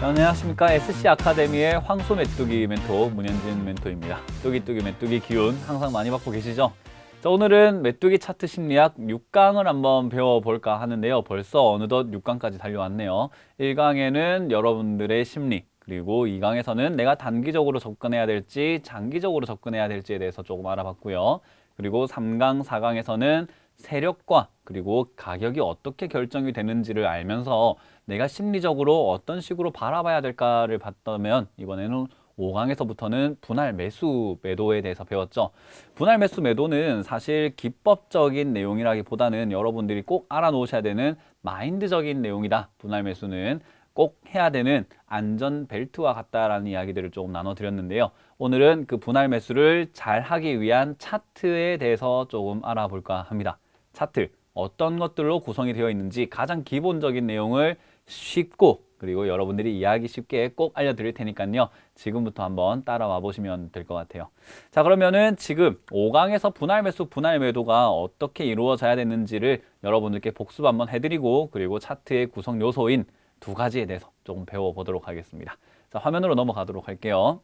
안녕하십니까. SC 아카데미의 황소 메뚜기 멘토 문현진 멘토입니다. 뚜기뚜기 메뚜기 기운 항상 많이 받고 계시죠? 자, 오늘은 메뚜기 차트 심리학 6강을 한번 배워볼까 하는데요. 벌써 어느덧 6강까지 달려왔네요. 1강에는 여러분들의 심리, 그리고 2강에서는 내가 단기적으로 접근해야 될지 장기적으로 접근해야 될지에 대해서 조금 알아봤고요. 그리고 3강, 4강에서는 세력과 그리고 가격이 어떻게 결정이 되는지를 알면서 내가 심리적으로 어떤 식으로 바라봐야 될까를 봤다면, 이번에는 5강에서부터는 분할 매수 매도에 대해서 배웠죠. 분할 매수 매도는 사실 기법적인 내용이라기보다는 여러분들이 꼭 알아놓으셔야 되는 마인드적인 내용이다. 분할 매수는 꼭 해야 되는 안전 벨트와 같다라는 이야기들을 조금 나눠드렸는데요. 오늘은 그 분할 매수를 잘 하기 위한 차트에 대해서 조금 알아볼까 합니다. 차트, 어떤 것들로 구성이 되어 있는지 가장 기본적인 내용을 쉽고 그리고 여러분들이 이해하기 쉽게 꼭 알려드릴 테니까요. 지금부터 한번 따라와 보시면 될 것 같아요. 자, 그러면은 지금 5강에서 분할 매수, 분할 매도가 어떻게 이루어져야 되는지를 여러분들께 복습 한번 해드리고, 그리고 차트의 구성 요소인 두 가지에 대해서 조금 배워보도록 하겠습니다. 자, 화면으로 넘어가도록 할게요.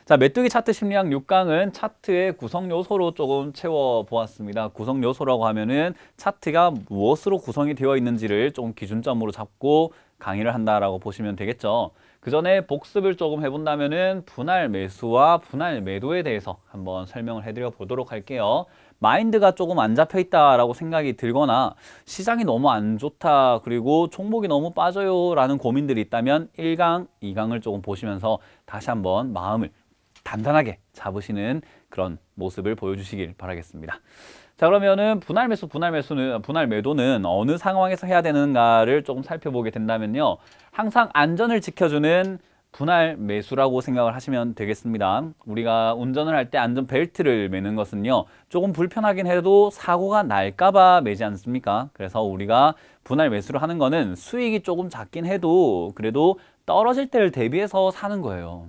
자, 메뚜기 차트 심리학 6강은 차트의 구성 요소로 조금 채워보았습니다. 구성 요소라고 하면은 차트가 무엇으로 구성이 되어 있는지를 조금 기준점으로 잡고 강의를 한다라고 보시면 되겠죠. 그 전에 복습을 조금 해본다면은 분할 매수와 분할 매도에 대해서 한번 설명을 해드려 보도록 할게요. 마인드가 조금 안 잡혀 있다라고 생각이 들거나 시장이 너무 안 좋다, 그리고 종목이 너무 빠져요 라는 고민들이 있다면 1강, 2강을 조금 보시면서 다시 한번 마음을 단단하게 잡으시는 그런 모습을 보여주시길 바라겠습니다. 자, 그러면은 분할 매수, 분할 매도는 어느 상황에서 해야 되는가를 조금 살펴보게 된다면요. 항상 안전을 지켜주는 분할 매수라고 생각을 하시면 되겠습니다. 우리가 운전을 할 때 안전 벨트를 매는 것은요, 조금 불편하긴 해도 사고가 날까봐 매지 않습니까? 그래서 우리가 분할 매수를 하는 거는 수익이 조금 작긴 해도 그래도 떨어질 때를 대비해서 사는 거예요.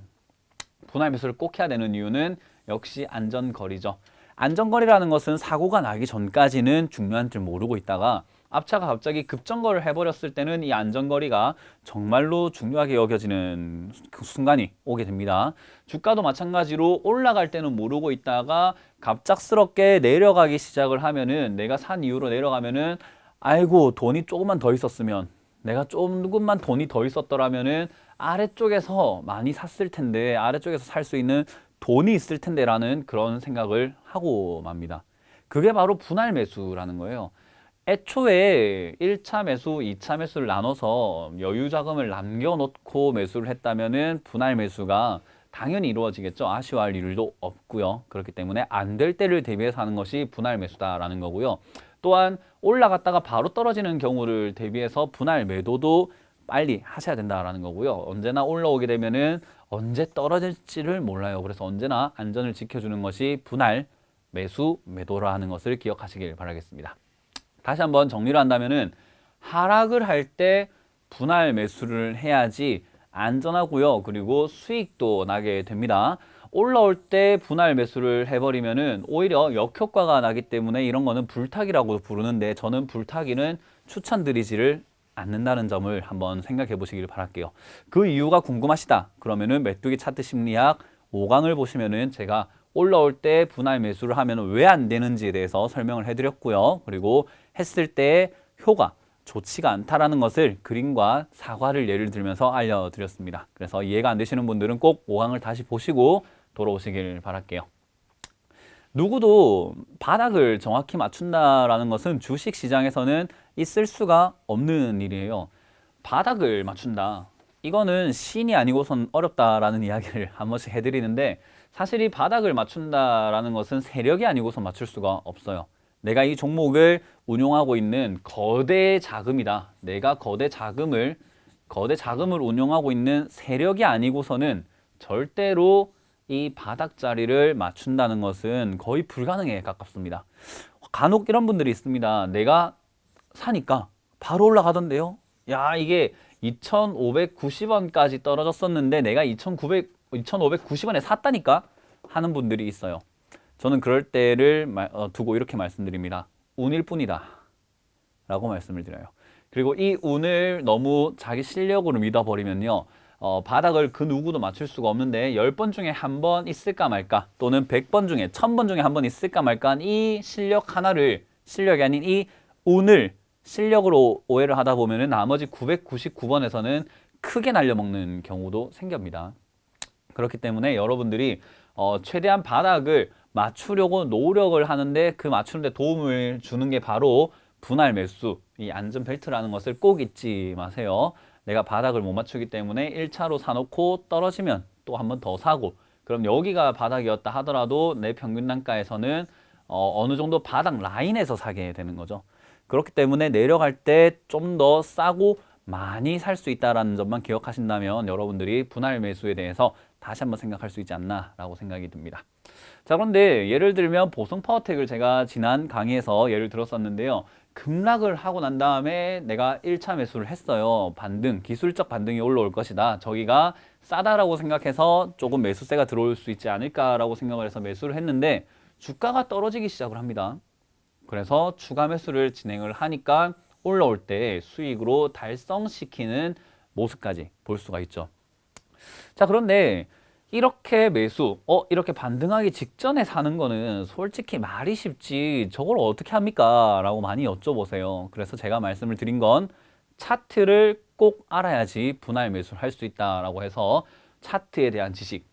분할 매수를 꼭 해야 되는 이유는 역시 안전거리죠. 안전거리라는 것은 사고가 나기 전까지는 중요한 줄 모르고 있다가 앞차가 갑자기 급정거를 해버렸을 때는 이 안전거리가 정말로 중요하게 여겨지는 그 순간이 오게 됩니다. 주가도 마찬가지로 올라갈 때는 모르고 있다가 갑작스럽게 내려가기 시작을 하면은, 내가 산 이후로 내려가면은 아이고 돈이 조금만 더 있었으면, 내가 조금만 돈이 더 있었더라면은 아래쪽에서 많이 샀을 텐데, 아래쪽에서 살 수 있는 돈이 있을 텐데 라는 그런 생각을 하고 맙니다. 그게 바로 분할 매수라는 거예요. 애초에 1차 매수, 2차 매수를 나눠서 여유 자금을 남겨놓고 매수를 했다면은 분할 매수가 당연히 이루어지겠죠. 아쉬워할 일도 없고요. 그렇기 때문에 안 될 때를 대비해서 하는 것이 분할 매수다라는 거고요. 또한 올라갔다가 바로 떨어지는 경우를 대비해서 분할 매도도 빨리 하셔야 된다라는 거고요. 언제나 올라오게 되면은 언제 떨어질지를 몰라요. 그래서 언제나 안전을 지켜주는 것이 분할 매수, 매도라는 것을 기억하시길 바라겠습니다. 다시 한번 정리를 한다면은, 하락을 할 때 분할 매수를 해야지 안전하고요. 그리고 수익도 나게 됩니다. 올라올 때 분할 매수를 해버리면은 오히려 역효과가 나기 때문에 이런 거는 불타기라고 부르는데, 저는 불타기는 추천드리지를 않는다는 점을 한번 생각해 보시길 바랄게요. 그 이유가 궁금하시다 그러면은 메뚜기 차트 심리학 5강을 보시면은 제가 올라올 때 분할 매수를 하면 왜 안 되는지에 대해서 설명을 해드렸고요. 그리고 했을 때 효과 좋지가 않다라는 것을 그림과 사과를 예를 들면서 알려드렸습니다. 그래서 이해가 안 되시는 분들은 꼭 5강을 다시 보시고 돌아오시길 바랄게요. 누구도 바닥을 정확히 맞춘다라는 것은 주식 시장에서는 있을 수가 없는 일이에요. 바닥을 맞춘다, 이거는 신이 아니고선 어렵다라는 이야기를 한 번씩 해드리는데, 사실 이 바닥을 맞춘다라는 것은 세력이 아니고선 맞출 수가 없어요. 내가 이 종목을 운용하고 있는 거대 자금이다. 내가 거대 자금을 운용하고 있는 세력이 아니고서는 절대로 이 바닥 자리를 맞춘다는 것은 거의 불가능에 가깝습니다. 간혹 이런 분들이 있습니다. 내가 사니까 바로 올라가던데요. 야, 이게 2,590원까지 떨어졌었는데 내가 2,590원에 샀다니까 하는 분들이 있어요. 저는 그럴 때를 두고 이렇게 말씀드립니다. 운일 뿐이다 라고 말씀을 드려요. 그리고 이 운을 너무 자기 실력으로 믿어버리면요. 바닥을 그 누구도 맞출 수가 없는데 10번 중에 한 번 있을까 말까 또는 100번 중에 1000번 중에 한 번 있을까 말까 이 실력 하나를 실력이 아닌 이 운을 실력으로 오해를 하다 보면은 나머지 999번에서는 크게 날려먹는 경우도 생깁니다. 그렇기 때문에 여러분들이 최대한 바닥을 맞추려고 노력을 하는데 그 맞추는데 도움을 주는 게 바로 분할 매수, 이 안전벨트라는 것을 꼭 잊지 마세요. 내가 바닥을 못 맞추기 때문에 1차로 사놓고 떨어지면 또 한 번 더 사고, 그럼 여기가 바닥이었다 하더라도 내 평균 단가에서는 어느 정도 바닥 라인에서 사게 되는 거죠. 그렇기 때문에 내려갈 때 좀 더 싸고 많이 살 수 있다는 점만 기억하신다면 여러분들이 분할 매수에 대해서 다시 한번 생각할 수 있지 않나라고 생각이 듭니다. 자, 그런데 예를 들면 보성 파워텍을 제가 지난 강의에서 예를 들었었는데요. 급락을 하고 난 다음에 내가 1차 매수를 했어요. 반등, 기술적 반등이 올라올 것이다. 저기가 싸다라고 생각해서 조금 매수세가 들어올 수 있지 않을까라고 생각을 해서 매수를 했는데 주가가 떨어지기 시작을 합니다. 그래서 추가 매수를 진행을 하니까 올라올 때 수익으로 달성시키는 모습까지 볼 수가 있죠. 자, 그런데 이렇게 매수, 이렇게 반등하기 직전에 사는 거는 솔직히 말이 쉽지 저걸 어떻게 합니까? 라고 많이 여쭤보세요. 그래서 제가 말씀을 드린 건 차트를 꼭 알아야지 분할 매수를 할 수 있다라고 해서 차트에 대한 지식,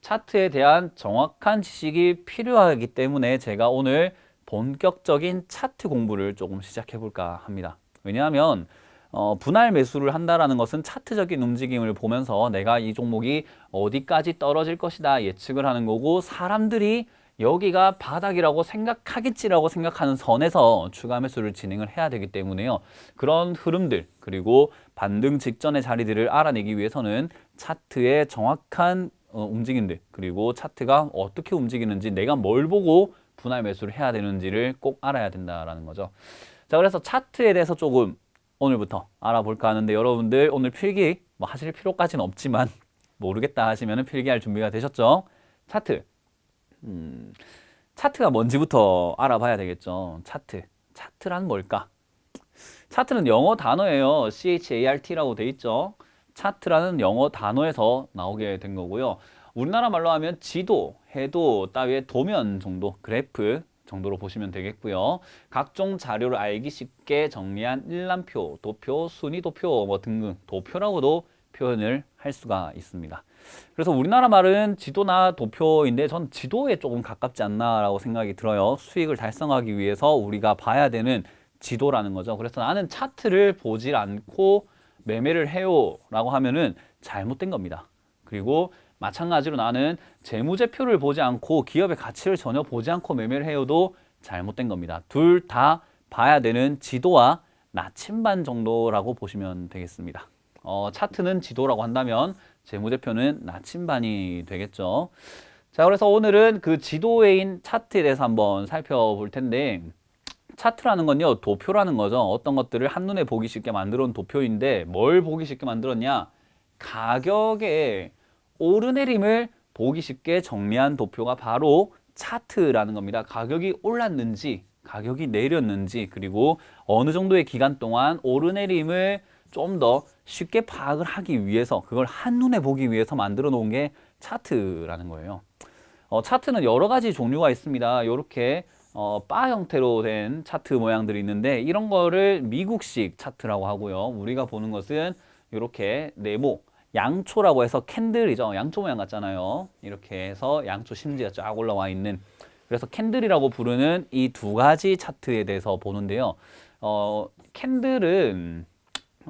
차트에 대한 정확한 지식이 필요하기 때문에 제가 오늘 본격적인 차트 공부를 조금 시작해 볼까 합니다. 왜냐하면 분할 매수를 한다라는 것은 차트적인 움직임을 보면서 내가 이 종목이 어디까지 떨어질 것이다 예측을 하는 거고, 사람들이 여기가 바닥이라고 생각하겠지라고 생각하는 선에서 추가 매수를 진행을 해야 되기 때문에요. 그런 흐름들 그리고 반등 직전의 자리들을 알아내기 위해서는 차트의 정확한 움직임들 그리고 차트가 어떻게 움직이는지 내가 뭘 보고 분할 매수를 해야 되는지를 꼭 알아야 된다라는 거죠. 자, 그래서 차트에 대해서 조금 오늘부터 알아볼까 하는데, 여러분들 오늘 필기 뭐 하실 필요까지는 없지만 모르겠다 하시면 필기할 준비가 되셨죠? 차트가 뭔지부터 알아봐야 되겠죠. 차트란 뭘까? 차트는 영어 단어예요. CHART라고 돼 있죠. 차트라는 영어 단어에서 나오게 된 거고요. 우리나라 말로 하면 지도, 해도 따위의 도면 정도, 그래프 정도로 보시면 되겠고요. 각종 자료를 알기 쉽게 정리한 일람표, 도표, 순위도표 뭐 등등 도표라고도 표현을 할 수가 있습니다. 그래서 우리나라 말은 지도나 도표인데 전 지도에 조금 가깝지 않나라고 생각이 들어요. 수익을 달성하기 위해서 우리가 봐야 되는 지도라는 거죠. 그래서 나는 차트를 보질 않고 매매를 해요 라고 하면은 잘못된 겁니다. 그리고 마찬가지로 나는 재무제표를 보지 않고 기업의 가치를 전혀 보지 않고 매매를 해요도 잘못된 겁니다. 둘 다 봐야 되는 지도와 나침반 정도라고 보시면 되겠습니다. 차트는 지도라고 한다면 재무제표는 나침반이 되겠죠. 자, 그래서 오늘은 그 지도에인 차트에 대해서 한번 살펴볼 텐데, 차트라는 건요, 도표라는 거죠. 어떤 것들을 한눈에 보기 쉽게 만들어 놓은 도표인데 뭘 보기 쉽게 만들었냐? 가격의 오르내림을 보기 쉽게 정리한 도표가 바로 차트라는 겁니다. 가격이 올랐는지 가격이 내렸는지 그리고 어느 정도의 기간 동안 오르내림을 좀 더 쉽게 파악을 하기 위해서, 그걸 한눈에 보기 위해서 만들어 놓은 게 차트라는 거예요. 차트는 여러 가지 종류가 있습니다. 이렇게 바 형태로 된 차트 모양들이 있는데 이런 거를 미국식 차트라고 하고요. 우리가 보는 것은 이렇게 네모, 양초라고 해서 캔들이죠. 양초 모양 같잖아요. 이렇게 해서 양초 심지가 쫙 올라와 있는, 그래서 캔들이라고 부르는 이 두 가지 차트에 대해서 보는데요. 캔들은,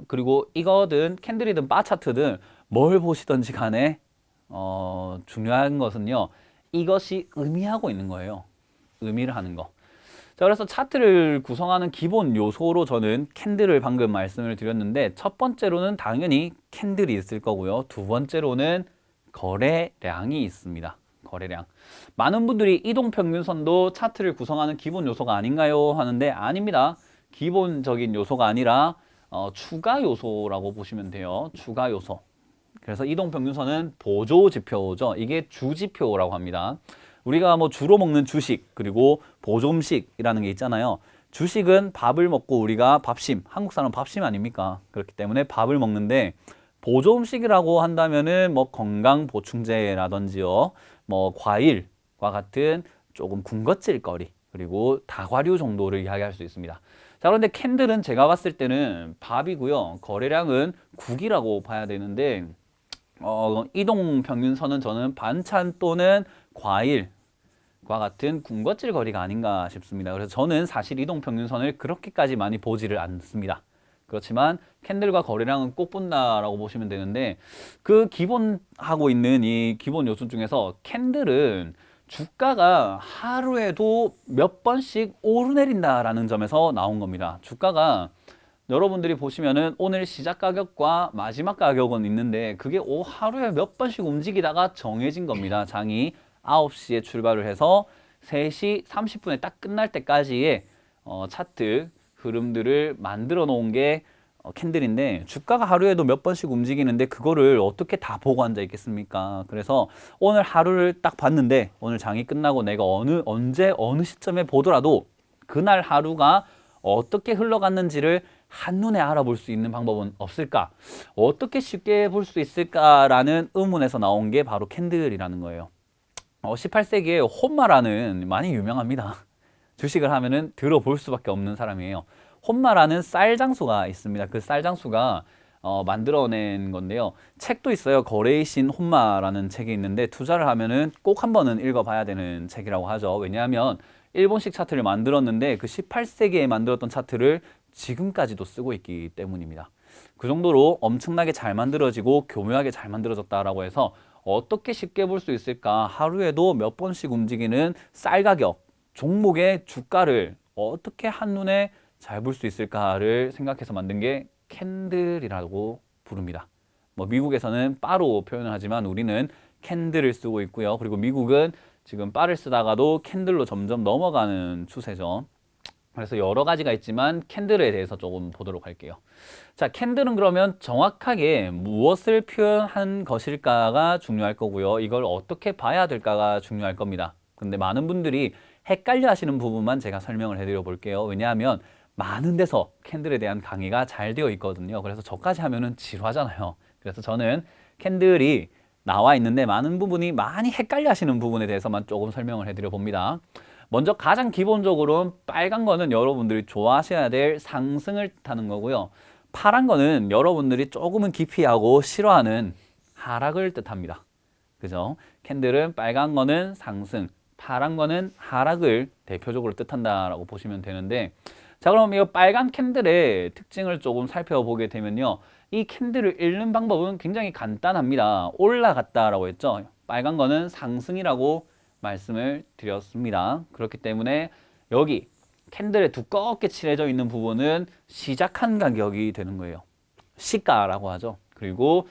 그리고 이거든 캔들이든 바 차트든 뭘 보시던지 간에 중요한 것은요, 이것이 의미하고 있는 거예요. 의미를 하는 거. 자, 그래서 차트를 구성하는 기본 요소로 저는 캔들을 방금 말씀을 드렸는데, 첫 번째로는 당연히 캔들이 있을 거고요. 두 번째로는 거래량이 있습니다. 거래량. 많은 분들이 이동평균선도 차트를 구성하는 기본 요소가 아닌가요? 하는데 아닙니다. 기본적인 요소가 아니라 추가 요소라고 보시면 돼요. 추가 요소. 그래서 이동평균선은 보조지표죠. 이게 주지표라고 합니다. 우리가 뭐 주로 먹는 주식 그리고 보조음식이라는 게 있잖아요. 주식은 밥을 먹고 우리가 밥심, 한국 사람 밥심 아닙니까? 그렇기 때문에 밥을 먹는데 보조 음식이라고 한다면은 뭐 건강 보충제라든지요, 뭐 과일과 같은 조금 군것질거리, 그리고 다과류 정도를 이야기할 수 있습니다. 자, 그런데 캔들은 제가 봤을 때는 밥이고요. 거래량은 국이라고 봐야 되는데, 이동평균선은 저는 반찬 또는 과일과 같은 군것질 거리가 아닌가 싶습니다. 그래서 저는 사실 이동평균선을 그렇게까지 많이 보지를 않습니다. 그렇지만 캔들과 거래량은 꼭 본다라고 보시면 되는데, 그 기본하고 있는 이 기본 요소 중에서 캔들은 주가가 하루에도 몇 번씩 오르내린다라는 점에서 나온 겁니다. 주가가 여러분들이 보시면은 오늘 시작 가격과 마지막 가격은 있는데 그게 하루에 몇 번씩 움직이다가 정해진 겁니다. 장이 9시에 출발을 해서 3시 30분에 딱 끝날 때까지의 차트 흐름들을 만들어 놓은 게 캔들인데, 주가가 하루에도 몇 번씩 움직이는데 그거를 어떻게 다 보고 앉아 있겠습니까? 그래서 오늘 하루를 딱 봤는데, 오늘 장이 끝나고 내가 언제 어느 시점에 보더라도 그날 하루가 어떻게 흘러갔는지를 한눈에 알아볼 수 있는 방법은 없을까? 어떻게 쉽게 볼 수 있을까라는 의문에서 나온 게 바로 캔들이라는 거예요. 18세기에 혼마라는, 많이 유명합니다. 주식을 하면은 들어볼 수밖에 없는 사람이에요. 혼마라는 쌀 장수가 있습니다. 그 쌀 장수가 만들어낸 건데요. 책도 있어요. 거래의 신 혼마라는 책이 있는데 투자를 하면은 꼭 한 번은 읽어봐야 되는 책이라고 하죠. 왜냐하면 일본식 차트를 만들었는데 그 18세기에 만들었던 차트를 지금까지도 쓰고 있기 때문입니다. 그 정도로 엄청나게 잘 만들어지고 교묘하게 잘 만들어졌다라고 해서 어떻게 쉽게 볼 수 있을까? 하루에도 몇 번씩 움직이는 쌀 가격, 종목의 주가를 어떻게 한눈에 잘 볼 수 있을까를 생각해서 만든 게 캔들이라고 부릅니다. 뭐 미국에서는 바로 표현을 하지만 우리는 캔들을 쓰고 있고요. 그리고 미국은 지금 바를 쓰다가도 캔들로 점점 넘어가는 추세죠. 그래서 여러 가지가 있지만 캔들에 대해서 조금 보도록 할게요. 자, 캔들은 그러면 정확하게 무엇을 표현한 것일까가 중요할 거고요. 이걸 어떻게 봐야 될까가 중요할 겁니다. 근데 많은 분들이 헷갈려 하시는 부분만 제가 설명을 해드려 볼게요. 왜냐하면 많은 데서 캔들에 대한 강의가 잘 되어 있거든요. 그래서 저까지 하면은 지루하잖아요. 그래서 저는 캔들이 나와 있는데 많은 부분이 많이 헷갈려 하시는 부분에 대해서만 조금 설명을 해드려 봅니다. 먼저 가장 기본적으로 빨간 거는 여러분들이 좋아하셔야 될 상승을 뜻하는 거고요. 파란 거는 여러분들이 조금은 기피하고 싫어하는 하락을 뜻합니다. 그죠? 캔들은 빨간 거는 상승, 파란 거는 하락을 대표적으로 뜻한다라고 보시면 되는데, 자, 그럼 이 빨간 캔들의 특징을 조금 살펴보게 되면요. 이 캔들을 읽는 방법은 굉장히 간단합니다. 올라갔다라고 했죠. 빨간 거는 상승이라고 말씀을 드렸습니다. 그렇기 때문에 여기 캔들에 두껍게 칠해져 있는 부분은 시작한 가격이 되는 거예요. 시가라고 하죠. 그리고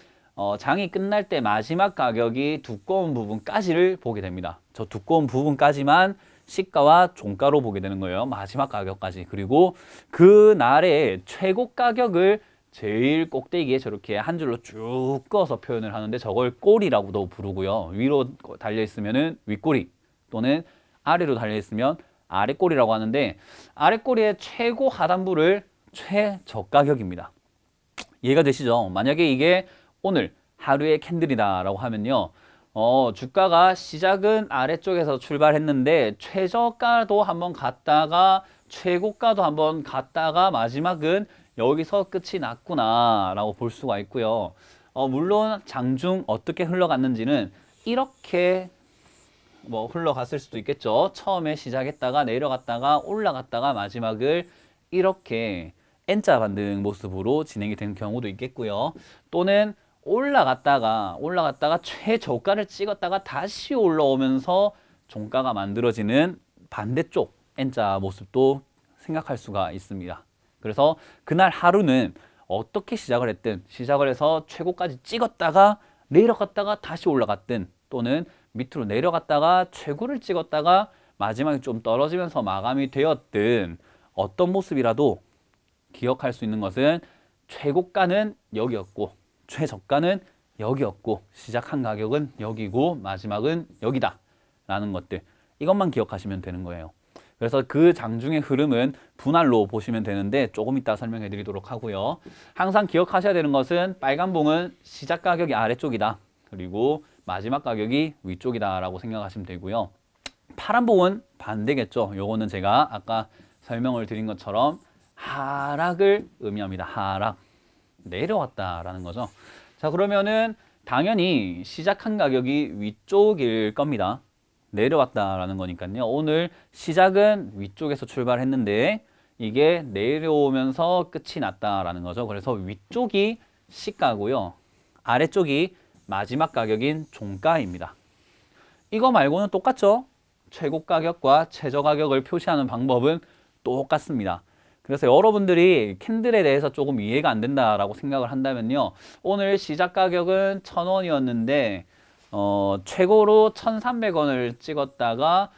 장이 끝날 때 마지막 가격이 두꺼운 부분까지를 보게 됩니다. 저 두꺼운 부분까지만 시가와 종가로 보게 되는 거예요. 마지막 가격까지. 그리고 그 날의 최고 가격을 제일 꼭대기에 저렇게 한 줄로 쭉 꺼서 표현을 하는데 저걸 꼬리라고도 부르고요. 위로 달려 있으면은 윗꼬리, 또는 아래로 달려 있으면 아래꼬리라고 하는데, 아래꼬리의 최고 하단부를 최저가격입니다. 이해가 되시죠? 만약에 이게 오늘 하루의 캔들이다라고 하면요. 주가가 시작은 아래쪽에서 출발했는데 최저가도 한번 갔다가 최고가도 한번 갔다가 마지막은 여기서 끝이 났구나 라고 볼 수가 있고요. 물론 장중 어떻게 흘러갔는지는 이렇게 뭐 흘러갔을 수도 있겠죠. 처음에 시작했다가 내려갔다가 올라갔다가 마지막을 이렇게 N자 반등 모습으로 진행이 된 경우도 있겠고요. 또는 올라갔다가 최저가를 찍었다가 다시 올라오면서 종가가 만들어지는 반대쪽 N자 모습도 생각할 수가 있습니다. 그래서 그날 하루는 어떻게 시작을 했든, 시작을 해서 최고까지 찍었다가 내려갔다가 다시 올라갔든, 또는 밑으로 내려갔다가 최고를 찍었다가 마지막에 좀 떨어지면서 마감이 되었든, 어떤 모습이라도 기억할 수 있는 것은 최고가는 여기였고 최저가는 여기였고 시작한 가격은 여기고 마지막은 여기다 라는 것들, 이것만 기억하시면 되는 거예요. 그래서 그 장중의 흐름은 분할로 보시면 되는데 조금 이따 설명해 드리도록 하고요. 항상 기억하셔야 되는 것은 빨간 봉은 시작 가격이 아래쪽이다. 그리고 마지막 가격이 위쪽이다 라고 생각하시면 되고요. 파란 봉은 반대겠죠. 요거는 제가 아까 설명을 드린 것처럼 하락을 의미합니다. 하락. 내려왔다라는 거죠. 자, 그러면은 당연히 시작한 가격이 위쪽일 겁니다. 내려왔다라는 거니까요. 오늘 시작은 위쪽에서 출발했는데 이게 내려오면서 끝이 났다라는 거죠. 그래서 위쪽이 시가고요. 아래쪽이 마지막 가격인 종가입니다. 이거 말고는 똑같죠? 최고 가격과 최저 가격을 표시하는 방법은 똑같습니다. 그래서 여러분들이 캔들에 대해서 조금 이해가 안 된다라고 생각을 한다면요. 오늘 시작 가격은 1,000원이었는데 최고로 1,300원을 찍었다가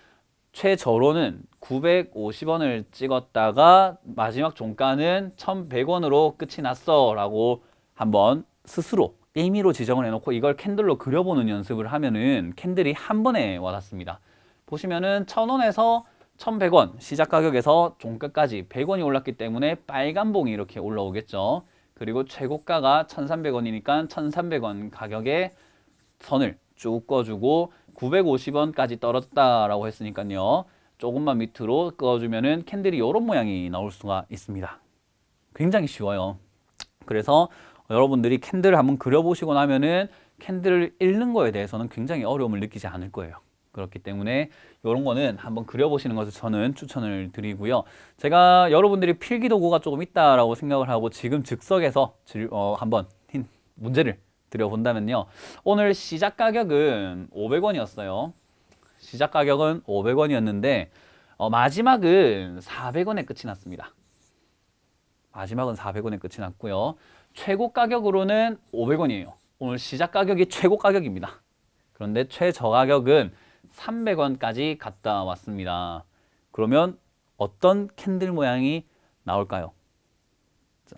최저로는 950원을 찍었다가 마지막 종가는 1,100원으로 끝이 났어 라고 한번 스스로 임의로 지정을 해놓고 이걸 캔들로 그려보는 연습을 하면은 캔들이 한 번에 와닿습니다. 보시면은 1,000원에서 1,100원 시작 가격에서 종가까지 100원이 올랐기 때문에 빨간 봉이 이렇게 올라오겠죠. 그리고 최고가가 1,300원이니까 1,300원 가격에 선을 쭉 꺼주고 950원까지 떨어졌다라고 했으니까요. 조금만 밑으로 꺼주면은 캔들이 이런 모양이 나올 수가 있습니다. 굉장히 쉬워요. 그래서 여러분들이 캔들을 한번 그려보시고 나면은 캔들을 읽는 거에 대해서는 굉장히 어려움을 느끼지 않을 거예요. 그렇기 때문에 이런 거는 한번 그려보시는 것을 저는 추천을 드리고요. 제가 여러분들이 필기도구가 조금 있다라고 생각을 하고 지금 즉석에서 한번 문제를 드려본다면요. 오늘 시작 가격은 500원이었어요. 시작 가격은 500원이었는데 마지막은 400원에 끝이 났습니다. 마지막은 400원에 끝이 났고요. 최고 가격으로는 500원이에요. 오늘 시작 가격이 최고 가격입니다. 그런데 최저 가격은 300원까지 갔다 왔습니다. 그러면 어떤 캔들 모양이 나올까요? 자,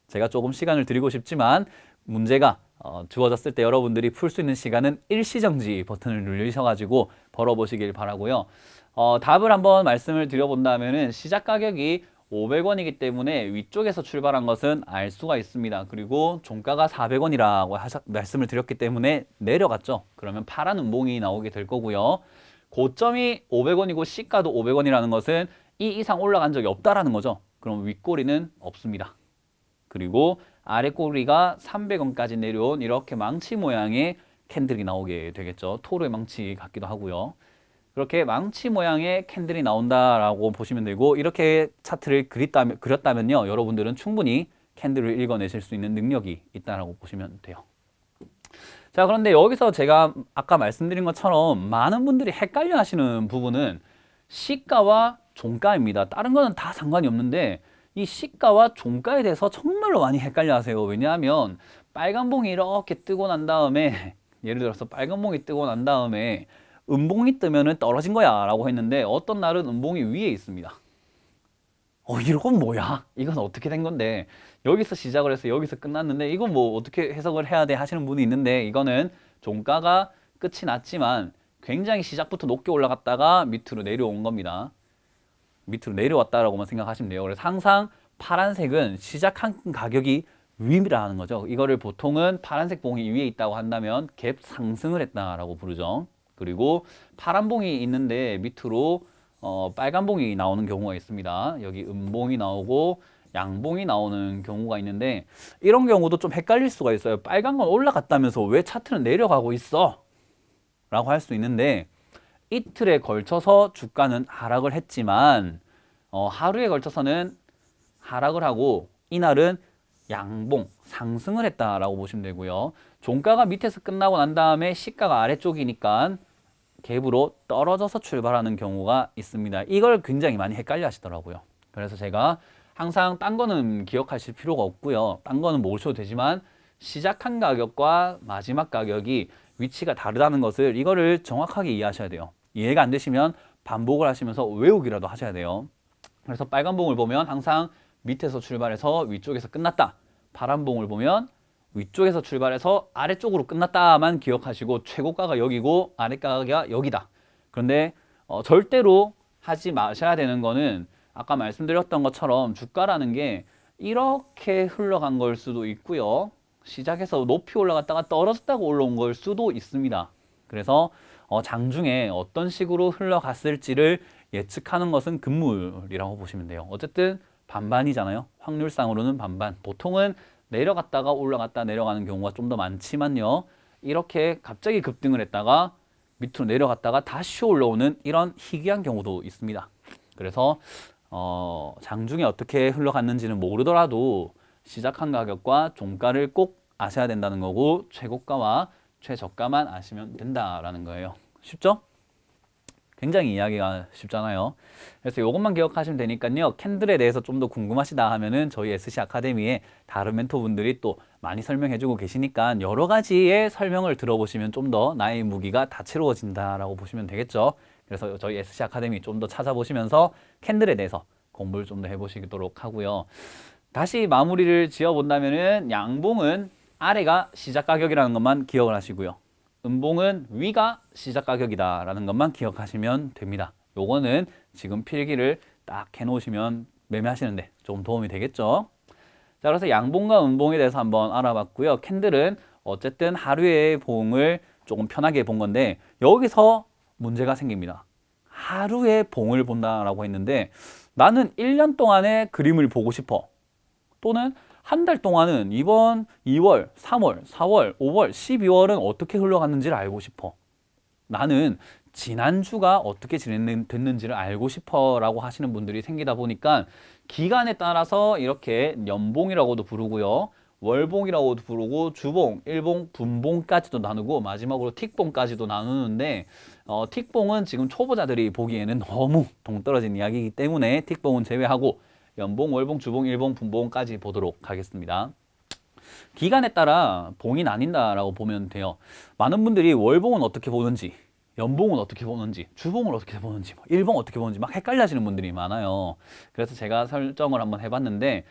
제가 조금 시간을 드리고 싶지만 문제가 주어졌을 때 여러분들이 풀 수 있는 시간은 일시정지 버튼을 누르셔가지고 벌어보시길 바라고요. 답을 한번 말씀을 드려본다면은 시작 가격이 500원이기 때문에 위쪽에서 출발한 것은 알 수가 있습니다. 그리고 종가가 400원이라고 말씀을 드렸기 때문에 내려갔죠. 그러면 파란 음봉이 나오게 될 거고요. 고점이 500원이고 시가도 500원이라는 것은 이 이상 올라간 적이 없다라는 거죠. 그럼 윗꼬리는 없습니다. 그리고 아랫꼬리가 300원까지 내려온 이렇게 망치 모양의 캔들이 나오게 되겠죠. 토르의 망치 같기도 하고요. 그렇게 망치 모양의 캔들이 나온다라고 보시면 되고 이렇게 차트를 그렸다면요. 여러분들은 충분히 캔들을 읽어내실 수 있는 능력이 있다라고 보시면 돼요. 자, 그런데 여기서 제가 아까 말씀드린 것처럼 많은 분들이 헷갈려 하시는 부분은 시가와 종가입니다. 다른 거는 다 상관이 없는데 이 시가와 종가에 대해서 정말로 많이 헷갈려 하세요. 왜냐하면 빨간 봉이 이렇게 뜨고 난 다음에 예를 들어서 빨간 봉이 뜨고 난 다음에 음봉이 뜨면은 떨어진 거야 라고 했는데 어떤 날은 음봉이 위에 있습니다. 이건 뭐야? 이건 어떻게 된 건데? 여기서 시작을 해서 여기서 끝났는데 이건 뭐 어떻게 해석을 해야 돼 하시는 분이 있는데 이거는 종가가 끝이 났지만 굉장히 시작부터 높게 올라갔다가 밑으로 내려온 겁니다. 밑으로 내려왔다라고만 생각하시면 돼요. 그래서 항상 파란색은 시작한 가격이 위라는 거죠. 이거를 보통은 파란색 봉이 위에 있다고 한다면 갭 상승을 했다라고 부르죠. 그리고 파란 봉이 있는데 밑으로 빨간 봉이 나오는 경우가 있습니다. 여기 음봉이 나오고 양봉이 나오는 경우가 있는데 이런 경우도 좀 헷갈릴 수가 있어요. 빨간 건 올라갔다면서 왜 차트는 내려가고 있어? 라고 할 수 있는데 이틀에 걸쳐서 주가는 하락을 했지만 하루에 걸쳐서는 하락을 하고 이날은 양봉, 상승을 했다라고 보시면 되고요. 종가가 밑에서 끝나고 난 다음에 시가가 아래쪽이니까 갭으로 떨어져서 출발하는 경우가 있습니다. 이걸 굉장히 많이 헷갈려 하시더라고요. 그래서 제가 항상 딴 거는 기억하실 필요가 없고요. 딴 거는 모르셔도 되지만 시작한 가격과 마지막 가격이 위치가 다르다는 것을 이거를 정확하게 이해하셔야 돼요. 이해가 안 되시면 반복을 하시면서 외우기라도 하셔야 돼요. 그래서 빨간 봉을 보면 항상 밑에서 출발해서 위쪽에서 끝났다. 파란 봉을 보면 위쪽에서 출발해서 아래쪽으로 끝났다만 기억하시고 최고가가 여기고 아래가가 여기다. 그런데 절대로 하지 마셔야 되는 거는 아까 말씀드렸던 것처럼 주가라는 게 이렇게 흘러간 걸 수도 있고요. 시작해서 높이 올라갔다가 떨어졌다가 올라온 걸 수도 있습니다. 그래서 장중에 어떤 식으로 흘러갔을지를 예측하는 것은 금물이라고 보시면 돼요. 어쨌든 반반이잖아요. 확률상으로는 반반. 보통은 내려갔다가 올라갔다 내려가는 경우가 좀 더 많지만요. 이렇게 갑자기 급등을 했다가 밑으로 내려갔다가 다시 올라오는 이런 희귀한 경우도 있습니다. 그래서 장중에 어떻게 흘러갔는지는 모르더라도 시작한 가격과 종가를 꼭 아셔야 된다는 거고 최고가와 최저가만 아시면 된다라는 거예요. 쉽죠? 굉장히 이해하기가 쉽잖아요. 그래서 이것만 기억하시면 되니까요. 캔들에 대해서 좀 더 궁금하시다 하면은 저희 SC 아카데미에 다른 멘토분들이 또 많이 설명해주고 계시니까 여러 가지의 설명을 들어보시면 좀 더 나의 무기가 다채로워진다라고 보시면 되겠죠. 그래서 저희 SC 아카데미 좀 더 찾아보시면서 캔들에 대해서 공부를 좀 더 해보시도록 하고요. 다시 마무리를 지어본다면은 양봉은 아래가 시작 가격이라는 것만 기억을 하시고요. 음봉은 위가 시작 가격이다라는 것만 기억하시면 됩니다. 요거는 지금 필기를 딱 해놓으시면 매매하시는데 조금 도움이 되겠죠. 자, 그래서 양봉과 음봉에 대해서 한번 알아봤고요. 캔들은 어쨌든 하루의 봉을 조금 편하게 본 건데 여기서 문제가 생깁니다. 하루의 봉을 본다라고 했는데 나는 1년 동안의 그림을 보고 싶어. 또는 한 달 동안은 이번 2월, 3월, 4월, 5월, 12월은 어떻게 흘러갔는지를 알고 싶어. 나는 지난주가 어떻게 됐는지를 알고 싶어 라고 하시는 분들이 생기다 보니까 기간에 따라서 이렇게 연봉이라고도 부르고요. 월봉이라고도 부르고 주봉, 일봉, 분봉까지도 나누고 마지막으로 틱봉까지도 나누는데 틱봉은 지금 초보자들이 보기에는 너무 동떨어진 이야기이기 때문에 틱봉은 제외하고 연봉, 월봉, 주봉, 일봉, 분봉까지 보도록 하겠습니다. 기간에 따라 봉이 나뉜다라고 보면 돼요. 많은 분들이 월봉은 어떻게 보는지, 연봉은 어떻게 보는지, 주봉을 어떻게 보는지, 일봉 어떻게 보는지 막 헷갈려하시는 분들이 많아요. 그래서 제가 설정을 한번 해봤는데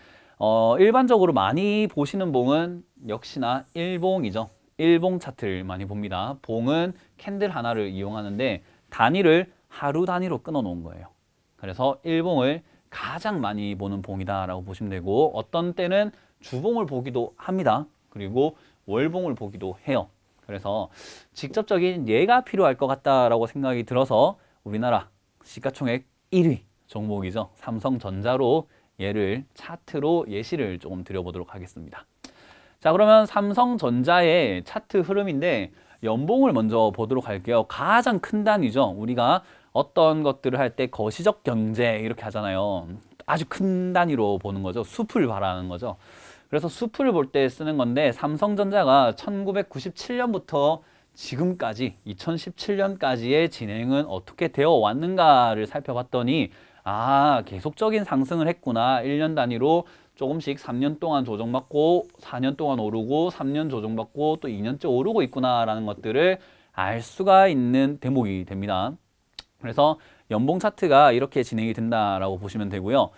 일반적으로 많이 보시는 봉은 역시나 일봉이죠. 일봉 차트를 많이 봅니다. 봉은 캔들 하나를 이용하는데 단위를 하루 단위로 끊어 놓은 거예요. 그래서 일봉을 가장 많이 보는 봉이다라고 보시면 되고 어떤 때는 주봉을 보기도 합니다. 그리고 월봉을 보기도 해요. 그래서 직접적인 예가 필요할 것 같다라고 생각이 들어서 우리나라 시가총액 1위 종목이죠. 삼성전자로 얘를 차트로 예시를 조금 드려보도록 하겠습니다. 자, 그러면 삼성전자의 차트 흐름인데 연봉을 먼저 보도록 할게요. 가장 큰 단위죠. 우리가 어떤 것들을 할 때 거시적 경제 이렇게 하잖아요. 아주 큰 단위로 보는 거죠. 숲을 바라는 거죠. 그래서 숲을 볼 때 쓰는 건데 삼성전자가 1997년부터 지금까지 2017년까지의 진행은 어떻게 되어 왔는가를 살펴봤더니 계속적인 상승을 했구나. 1년 단위로 조금씩 3년 동안 조정받고 4년 동안 오르고 3년 조정받고 또 2년째 오르고 있구나라는 것들을 알 수가 있는 대목이 됩니다. 그래서 연봉 차트가 이렇게 진행이 된다라고 보시면 되고요.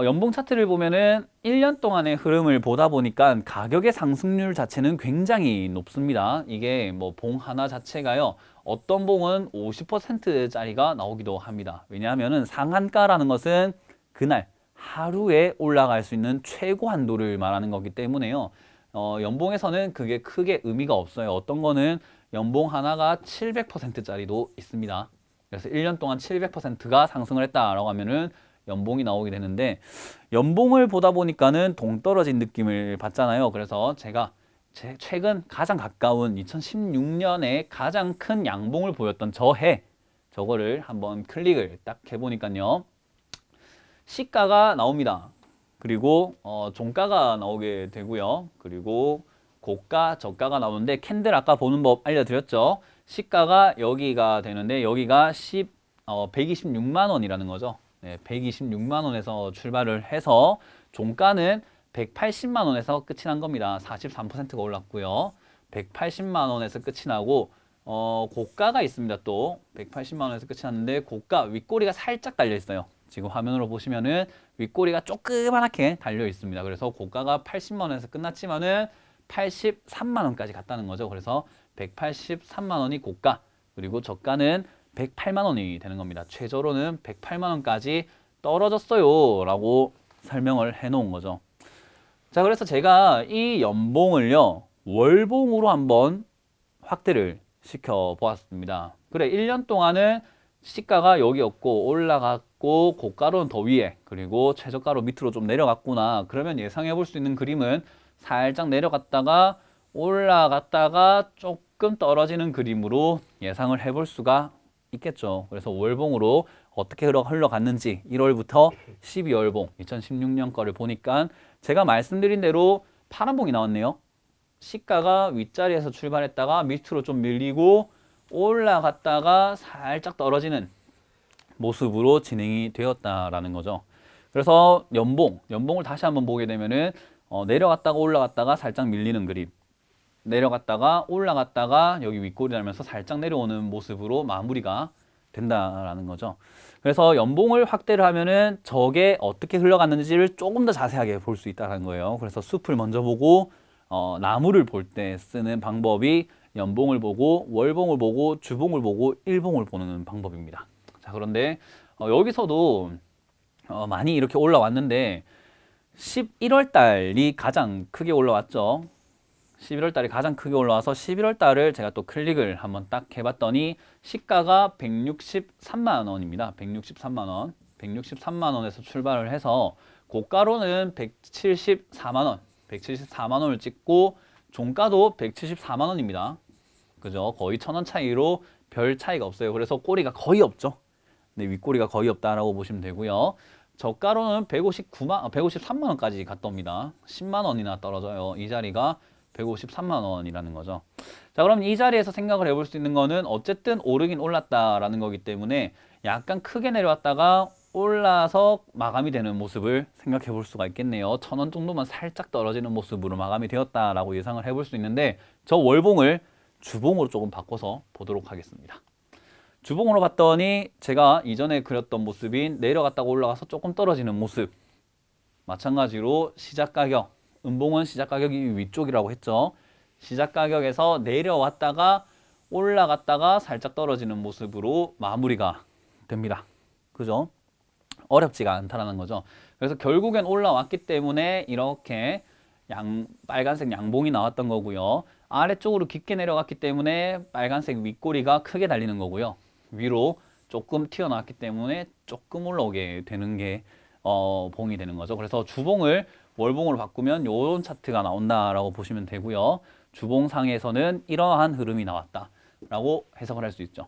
연봉 차트를 보면은 1년 동안의 흐름을 보다 보니까 가격의 상승률 자체는 굉장히 높습니다. 이게 뭐 봉 하나 자체가요. 어떤 봉은 50%짜리가 나오기도 합니다. 왜냐하면은 상한가라는 것은 그날 하루에 올라갈 수 있는 최고 한도를 말하는 거기 때문에요. 연봉에서는 그게 크게 의미가 없어요. 어떤 거는 연봉 하나가 700%짜리도 있습니다. 그래서 1년 동안 700%가 상승을 했다라고 하면은 연봉이 나오게 되는데 연봉을 보다 보니까는 동떨어진 느낌을 받잖아요. 그래서 제가 최근 가장 가까운 2016년에 가장 큰 양봉을 보였던 저거를 한번 클릭을 딱 해보니까요. 시가가 나옵니다. 그리고 종가가 나오게 되고요. 그리고 고가, 저가가 나오는데 캔들 아까 보는 법 알려드렸죠. 시가가 여기가 되는데 여기가 126만 원이라는 거죠. 네, 126만 원에서 출발을 해서 종가는 180만 원에서 끝이 난 겁니다. 43%가 올랐고요. 180만 원에서 끝이 나고 고가가 있습니다. 또 180만 원에서 끝이 났는데 고가 윗꼬리가 살짝 달려 있어요. 지금 화면으로 보시면은 윗꼬리가 조그맣게 달려 있습니다. 그래서 고가가 80만 원에서 끝났지만은 83만 원까지 갔다는 거죠. 그래서 183만 원이 고가, 그리고 저가는 108만 원이 되는 겁니다. 최저로는 108만 원까지 떨어졌어요 라고 설명을 해 놓은 거죠. 자, 그래서 제가 이 연봉을요 월봉으로 한번 확대를 시켜 보았습니다. 그래, 1년 동안은 시가가 여기였고 올라갔고 고가로는 더 위에, 그리고 최저가로 밑으로 좀 내려갔구나. 그러면 예상해 볼 수 있는 그림은 살짝 내려갔다가 올라갔다가 조금 떨어지는 그림으로 예상을 해볼 수가 있겠죠. 그래서 월봉으로 어떻게 흘러갔는지 1월부터 12월봉 2016년 거를 보니까 제가 말씀드린 대로 파란봉이 나왔네요. 시가가 윗자리에서 출발했다가 밑으로 좀 밀리고 올라갔다가 살짝 떨어지는 모습으로 진행이 되었다라는 거죠. 그래서 연봉을 다시 한번 보게 되면은 내려갔다가 올라갔다가 살짝 밀리는 그림, 내려갔다가 올라갔다가 여기 윗골이 나면서 살짝 내려오는 모습으로 마무리가 된다라는 거죠. 그래서 연봉을 확대를 하면은 저게 어떻게 흘러갔는지를 조금 더 자세하게 볼 수 있다는 거예요. 그래서 숲을 먼저 보고 나무를 볼 때 쓰는 방법이 연봉을 보고 월봉을 보고 주봉을 보고 일봉을 보는 방법입니다. 자, 그런데 여기서도 많이 이렇게 올라왔는데 11월 달이 가장 크게 올라왔죠. 11월 달이 가장 크게 올라와서 11월 달을 제가 또 클릭을 한번 딱 해봤더니 시가가 163만 원입니다. 163만 원. 163만 원에서 출발을 해서 고가로는 174만 원. 174만 원을 찍고 종가도 174만 원입니다. 그죠? 거의 1,000원 차이로 별 차이가 없어요. 그래서 꼬리가 거의 없죠. 네, 윗꼬리가 거의 없다라고 보시면 되고요. 저가로는 153만 원까지 갔답니다. 10만 원이나 떨어져요. 이 자리가 153만 원이라는 거죠. 자, 그럼 이 자리에서 생각을 해볼 수 있는 거는 어쨌든 오르긴 올랐다라는 거기 때문에 약간 크게 내려왔다가 올라서 마감이 되는 모습을 생각해 볼 수가 있겠네요. 1,000원 정도만 살짝 떨어지는 모습으로 마감이 되었다라고 예상을 해볼 수 있는데, 저 월봉을 주봉으로 조금 바꿔서 보도록 하겠습니다. 주봉으로 봤더니 제가 이전에 그렸던 모습인 내려갔다가 올라가서 조금 떨어지는 모습, 마찬가지로 시작 가격, 음봉은 시작 가격이 위쪽이라고 했죠. 시작 가격에서 내려왔다가 올라갔다가 살짝 떨어지는 모습으로 마무리가 됩니다. 그죠? 어렵지가 않다라는 거죠. 그래서 결국엔 올라왔기 때문에 이렇게 빨간색 양봉이 나왔던 거고요. 아래쪽으로 깊게 내려갔기 때문에 빨간색 윗꼬리가 크게 달리는 거고요. 위로 조금 튀어나왔기 때문에 조금 올라오게 되는 게 봉이 되는 거죠. 그래서 주봉을 월봉으로 바꾸면 이런 차트가 나온다라고 보시면 되고요. 주봉상에서는 이러한 흐름이 나왔다라고 해석을 할 수 있죠.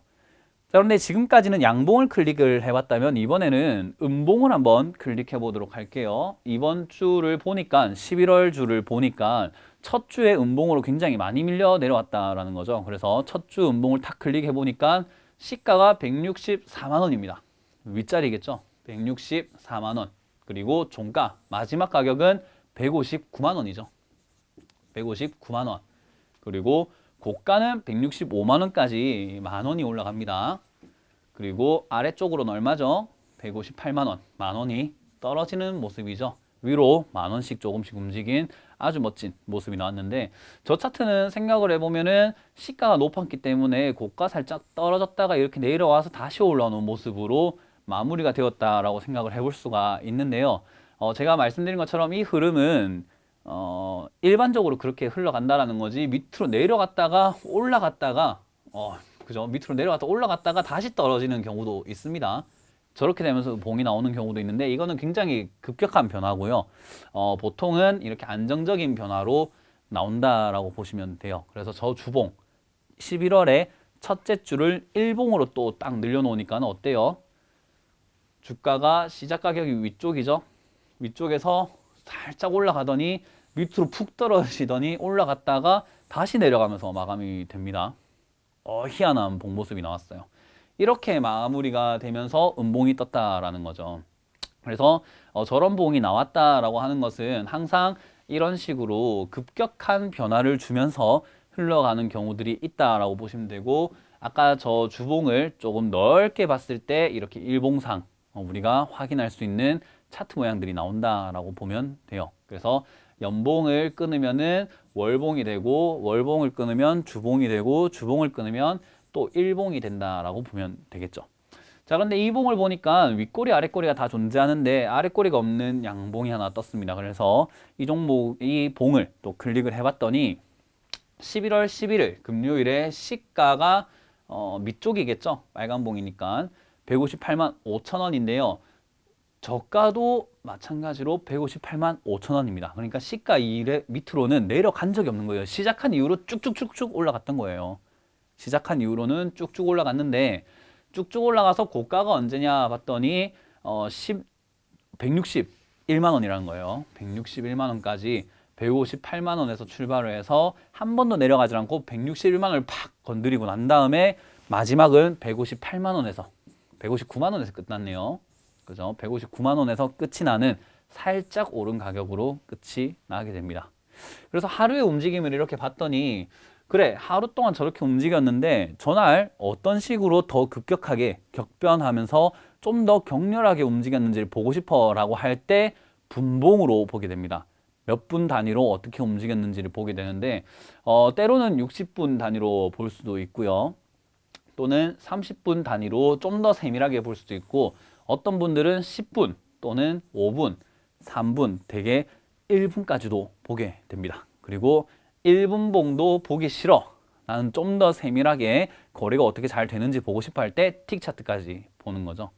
자, 그런데 지금까지는 양봉을 클릭을 해봤다면 이번에는 음봉을 한번 클릭해 보도록 할게요. 이번 주를 보니까 11월 주를 보니까 첫 주에 음봉으로 굉장히 많이 밀려 내려왔다라는 거죠. 그래서 첫 주 음봉을 탁 클릭해 보니까 시가가 164만 원입니다. 윗자리겠죠. 164만 원. 그리고 종가 마지막 가격은 159만 원이죠. 159만 원. 그리고 고가는 165만 원까지 만 원이 올라갑니다. 그리고 아래쪽으로는 얼마죠? 158만 원. 만 원이 떨어지는 모습이죠. 위로 만 원씩 조금씩 움직인 아주 멋진 모습이 나왔는데, 저 차트는 생각을 해보면은 시가가 높았기 때문에 고가 살짝 떨어졌다가 이렇게 내려와서 다시 올라오는 모습으로 마무리가 되었다라고 생각을 해볼 수가 있는데요. 제가 말씀드린 것처럼 이 흐름은 일반적으로 그렇게 흘러간다라는 거지, 밑으로 내려갔다가 올라갔다가 그죠? 밑으로 내려갔다 올라갔다가 다시 떨어지는 경우도 있습니다. 저렇게 되면서 봉이 나오는 경우도 있는데, 이거는 굉장히 급격한 변화고요. 보통은 이렇게 안정적인 변화로 나온다라고 보시면 돼요. 그래서 저 주봉 11월에 첫째 주를 일봉으로 또 딱 늘려놓으니까 어때요? 주가가 시작 가격이 위쪽이죠. 위쪽에서 살짝 올라가더니 밑으로 푹 떨어지더니 올라갔다가 다시 내려가면서 마감이 됩니다. 희한한 봉 모습이 나왔어요. 이렇게 마무리가 되면서 음봉이 떴다라는 거죠. 그래서 저런 봉이 나왔다라고 하는 것은 항상 이런 식으로 급격한 변화를 주면서 흘러가는 경우들이 있다라고 보시면 되고, 아까 저 주봉을 조금 넓게 봤을 때 이렇게 일봉상 우리가 확인할 수 있는 차트 모양들이 나온다라고 보면 돼요. 그래서 연봉을 끊으면은 월봉이 되고, 월봉을 끊으면 주봉이 되고, 주봉을 끊으면 또 일봉이 된다라고 보면 되겠죠. 자, 그런데 이 봉을 보니까 윗꼬리 아랫꼬리가 다 존재하는데 아랫꼬리가 없는 양봉이 하나 떴습니다. 그래서 이 종목, 이 봉을 또 클릭을 해봤더니 11월 11일 금요일에 시가가 밑쪽이겠죠. 빨간 봉이니까 158만 5천 원인데요. 저가도 마찬가지로 158만 5천 원입니다. 그러니까 시가 이래 밑으로는 내려간 적이 없는 거예요. 시작한 이후로 쭉쭉쭉쭉 올라갔던 거예요. 시작한 이후로는 쭉쭉 올라갔는데 쭉쭉 올라가서 고가가 언제냐 봤더니 161만 원이라는 거예요. 161만 원까지 158만 원에서 출발을 해서 한 번도 내려가지 않고 161만 원을 팍 건드리고 난 다음에 마지막은 158만 원에서 159만 원에서 끝났네요. 그죠? 159만 원에서 끝이 나는 살짝 오른 가격으로 끝이 나게 됩니다. 그래서 하루의 움직임을 이렇게 봤더니 그래, 하루 동안 저렇게 움직였는데 전날 어떤 식으로 더 급격하게 격변하면서 좀 더 격렬하게 움직였는지를 보고 싶어 라고 할 때 분봉으로 보게 됩니다. 몇 분 단위로 어떻게 움직였는지를 보게 되는데 때로는 60분 단위로 볼 수도 있고요. 또는 30분 단위로 좀 더 세밀하게 볼 수도 있고 어떤 분들은 10분 또는 5분, 3분, 대개 1분까지도 보게 됩니다. 그리고 1분 봉도 보기 싫어. 나는 좀 더 세밀하게 거래가 어떻게 잘 되는지 보고 싶어 할 때 틱 차트까지 보는 거죠.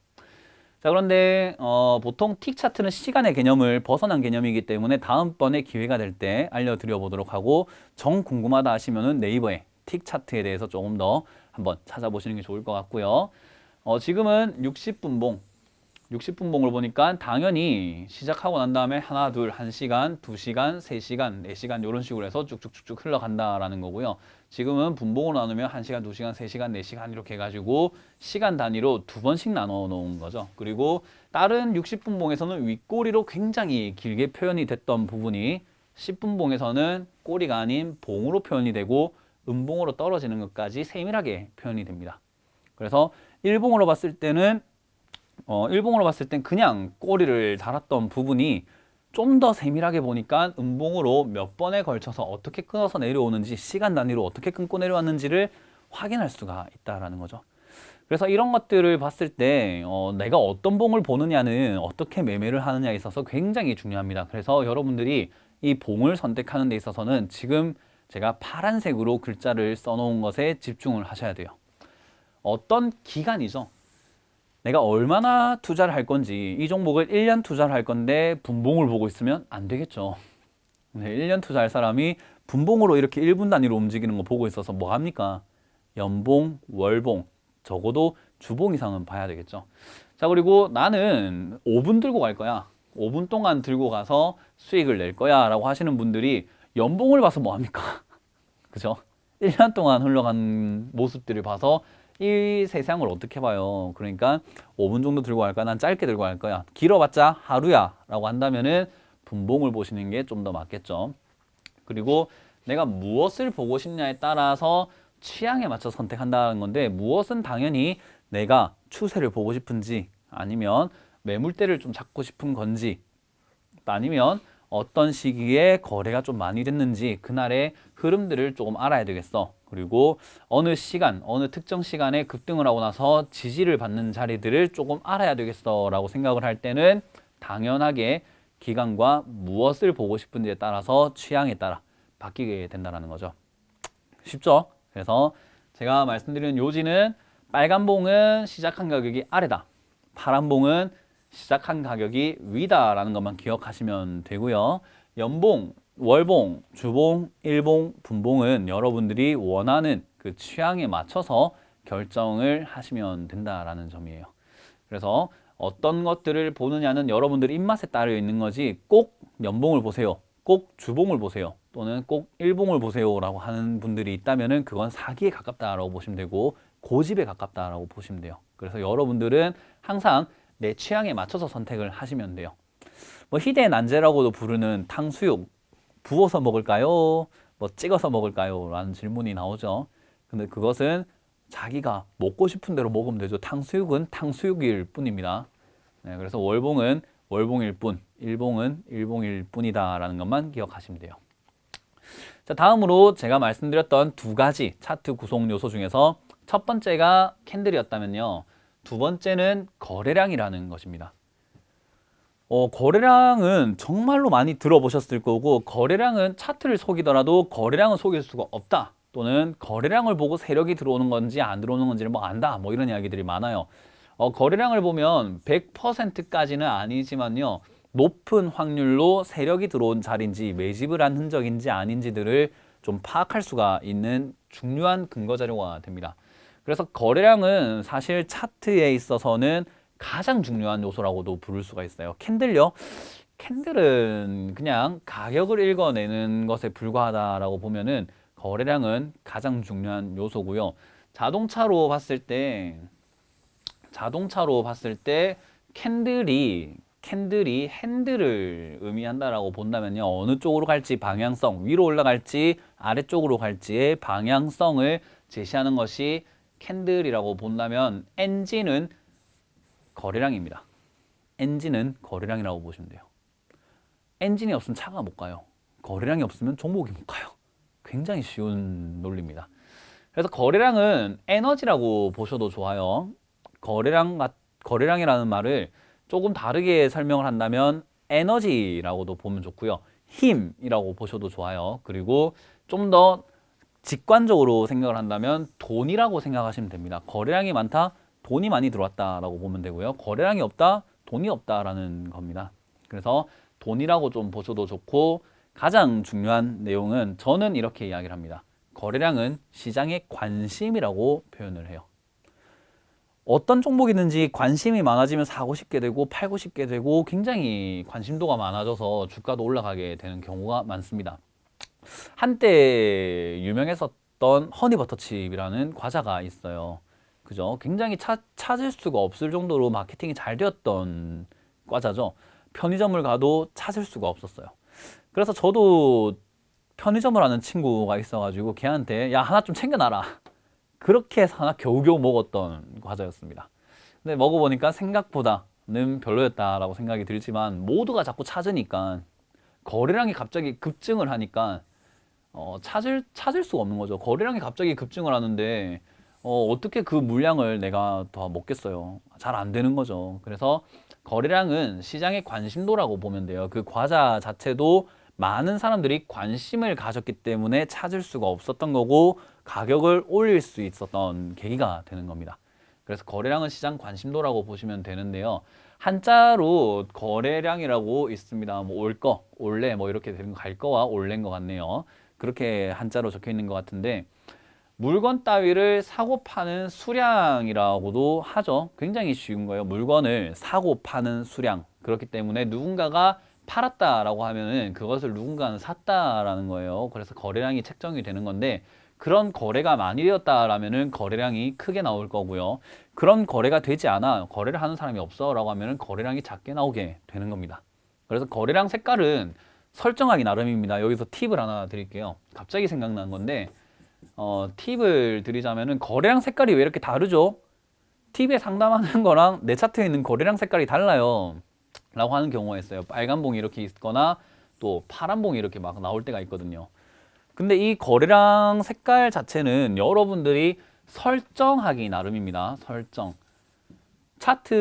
자, 그런데 보통 틱 차트는 시간의 개념을 벗어난 개념이기 때문에 다음번에 기회가 될 때 알려드려 보도록 하고 정 궁금하다 하시면은 네이버에 틱 차트에 대해서 조금 더 한번 찾아보시는 게 좋을 것 같고요. 지금은 60분봉 60분봉을 보니까 당연히 시작하고 난 다음에 하나, 둘, 1시간, 2시간, 3시간, 4시간 이런 식으로 해서 쭉쭉쭉쭉 흘러간다라는 거고요. 지금은 분봉으로 나누면 1시간, 2시간, 3시간, 4시간 이렇게 해가지고 시간 단위로 2번씩 나눠 놓은 거죠. 그리고 다른 60분봉에서는 윗꼬리로 굉장히 길게 표현이 됐던 부분이 10분봉에서는 꼬리가 아닌 봉으로 표현이 되고 음봉으로 떨어지는 것까지 세밀하게 표현이 됩니다. 그래서 일봉으로 봤을 때는 일봉으로 봤을 땐 그냥 꼬리를 달았던 부분이 좀 더 세밀하게 보니까 음봉으로 몇 번에 걸쳐서 어떻게 끊어서 내려오는지 시간 단위로 어떻게 끊고 내려왔는지를 확인할 수가 있다라는 거죠. 그래서 이런 것들을 봤을 때 내가 어떤 봉을 보느냐는 어떻게 매매를 하느냐에 있어서 굉장히 중요합니다. 그래서 여러분들이 이 봉을 선택하는 데 있어서는 지금 제가 파란색으로 글자를 써놓은 것에 집중을 하셔야 돼요. 어떤 기간이죠. 내가 얼마나 투자를 할 건지 이 종목을 1년 투자를 할 건데 분봉을 보고 있으면 안 되겠죠. 1년 투자할 사람이 분봉으로 이렇게 1분 단위로 움직이는 거 보고 있어서 뭐 합니까? 연봉, 월봉, 적어도 주봉 이상은 봐야 되겠죠. 자, 그리고 나는 5분 들고 갈 거야. 5분 동안 들고 가서 수익을 낼 거야 라고 하시는 분들이 연봉을 봐서 뭐 합니까? 그죠? 1년 동안 흘러간 모습들을 봐서 이 세상을 어떻게 봐요? 그러니까 5분 정도 들고 갈까? 난 짧게 들고 갈 거야. 길어봤자 하루야 라고 한다면은 분봉을 보시는 게 좀 더 맞겠죠. 그리고 내가 무엇을 보고 싶냐에 따라서 취향에 맞춰 선택한다는 건데 무엇은 당연히 내가 추세를 보고 싶은지 아니면 매물대를 좀 잡고 싶은 건지 아니면 어떤 시기에 거래가 좀 많이 됐는지 그날의 흐름들을 조금 알아야 되겠어. 그리고 어느 시간, 어느 특정 시간에 급등을 하고 나서 지지를 받는 자리들을 조금 알아야 되겠어 라고 생각을 할 때는 당연하게 기간과 무엇을 보고 싶은지에 따라서 취향에 따라 바뀌게 된다는 거죠. 쉽죠? 그래서 제가 말씀드리는 요지는 빨간 봉은 시작한 가격이 아래다. 파란 봉은 시작한 가격이 위다라는 것만 기억하시면 되고요. 연봉, 월봉, 주봉, 일봉, 분봉은 여러분들이 원하는 그 취향에 맞춰서 결정을 하시면 된다라는 점이에요. 그래서 어떤 것들을 보느냐는 여러분들 입맛에 따라 있는 거지 꼭 연봉을 보세요. 꼭 주봉을 보세요. 또는 꼭 일봉을 보세요 라고 하는 분들이 있다면 그건 사기에 가깝다라고 보시면 되고 고집에 가깝다라고 보시면 돼요. 그래서 여러분들은 항상 내 취향에 맞춰서 선택을 하시면 돼요. 뭐 희대 난제라고도 부르는 탕수육 부어서 먹을까요? 뭐 찍어서 먹을까요? 라는 질문이 나오죠. 근데 그것은 자기가 먹고 싶은 대로 먹으면 되죠. 탕수육은 탕수육일 뿐입니다. 네, 그래서 월봉은 월봉일 뿐, 일봉은 일봉일 뿐이다 라는 것만 기억하시면 돼요. 자, 다음으로 제가 말씀드렸던 두 가지 차트 구성 요소 중에서 첫 번째가 캔들이었다면요. 두 번째는 거래량이라는 것입니다. 거래량은 정말로 많이 들어보셨을 거고, 거래량은 차트를 속이더라도 거래량은 속일 수가 없다. 또는 거래량을 보고 세력이 들어오는 건지 안 들어오는 건지를 뭐 안다. 뭐 이런 이야기들이 많아요. 거래량을 보면 100%까지는 아니지만요. 높은 확률로 세력이 들어온 자리인지 매집을 한 흔적인지 아닌지들을 좀 파악할 수가 있는 중요한 근거 자료가 됩니다. 그래서 거래량은 사실 차트에 있어서는 가장 중요한 요소라고도 부를 수가 있어요. 캔들요? 캔들은 그냥 가격을 읽어내는 것에 불과하다라고 보면은 거래량은 가장 중요한 요소고요. 자동차로 봤을 때 캔들이 핸들을 의미한다라고 본다면요. 어느 쪽으로 갈지 방향성, 위로 올라갈지 아래쪽으로 갈지의 방향성을 제시하는 것이 캔들이라고 본다면 엔진은 거래량입니다. 엔진은 거래량이라고 보시면 돼요. 엔진이 없으면 차가 못 가요. 거래량이 없으면 종목이 못 가요. 굉장히 쉬운 논리입니다. 그래서 거래량은 에너지라고 보셔도 좋아요. 거래량이라는 말을 조금 다르게 설명을 한다면 에너지라고도 보면 좋고요. 힘이라고 보셔도 좋아요. 그리고 좀 더 직관적으로 생각을 한다면 돈이라고 생각하시면 됩니다. 거래량이 많다, 돈이 많이 들어왔다라고 보면 되고요. 거래량이 없다, 돈이 없다라는 겁니다. 그래서 돈이라고 좀 보셔도 좋고, 가장 중요한 내용은 저는 이렇게 이야기를 합니다. 거래량은 시장의 관심이라고 표현을 해요. 어떤 종목이든지 관심이 많아지면 사고 싶게 되고 팔고 싶게 되고 굉장히 관심도가 많아져서 주가도 올라가게 되는 경우가 많습니다. 한때 유명했었던 허니버터칩이라는 과자가 있어요. 그죠? 굉장히 찾을 수가 없을 정도로 마케팅이 잘 되었던 과자죠. 편의점을 가도 찾을 수가 없었어요. 그래서 저도 편의점을 하는 친구가 있어가지고 걔한테 야 하나 좀 챙겨놔라. 그렇게 해서 하나 겨우겨우 먹었던 과자였습니다. 근데 먹어보니까 생각보다는 별로였다라고 생각이 들지만 모두가 자꾸 찾으니까 거래량이 갑자기 급증을 하니까 찾을 수가 없는 거죠. 거래량이 갑자기 급증을 하는데 어떻게 그 물량을 내가 더 먹겠어요. 잘 안 되는 거죠. 그래서 거래량은 시장의 관심도라고 보면 돼요. 그 과자 자체도 많은 사람들이 관심을 가졌기 때문에 찾을 수가 없었던 거고 가격을 올릴 수 있었던 계기가 되는 겁니다. 그래서 거래량은 시장 관심도라고 보시면 되는데요. 한자로 거래량이라고 있습니다. 뭐 올 거, 올래 뭐 이렇게 되는 갈 거와 올래인 것 같네요. 그렇게 한자로 적혀 있는 것 같은데 물건 따위를 사고 파는 수량이라고도 하죠. 굉장히 쉬운 거예요. 물건을 사고 파는 수량. 그렇기 때문에 누군가가 팔았다라고 하면은 그것을 누군가는 샀다라는 거예요. 그래서 거래량이 책정이 되는 건데 그런 거래가 많이 되었다라면은 거래량이 크게 나올 거고요. 그런 거래가 되지 않아, 거래를 하는 사람이 없어라고 하면은 거래량이 작게 나오게 되는 겁니다. 그래서 거래량 색깔은 설정하기 나름입니다. 여기서 팁을 하나 드릴게요. 갑자기 생각난 건데 팁을 드리자면은 거래량 색깔이 왜 이렇게 다르죠? 팁에 상담하는 거랑 내 차트에 있는 거래량 색깔이 달라요. 라고 하는 경우가 있어요. 빨간 봉이 이렇게 있거나 또 파란 봉이 이렇게 막 나올 때가 있거든요. 근데 이 거래량 색깔 자체는 여러분들이 설정하기 나름입니다. 설정.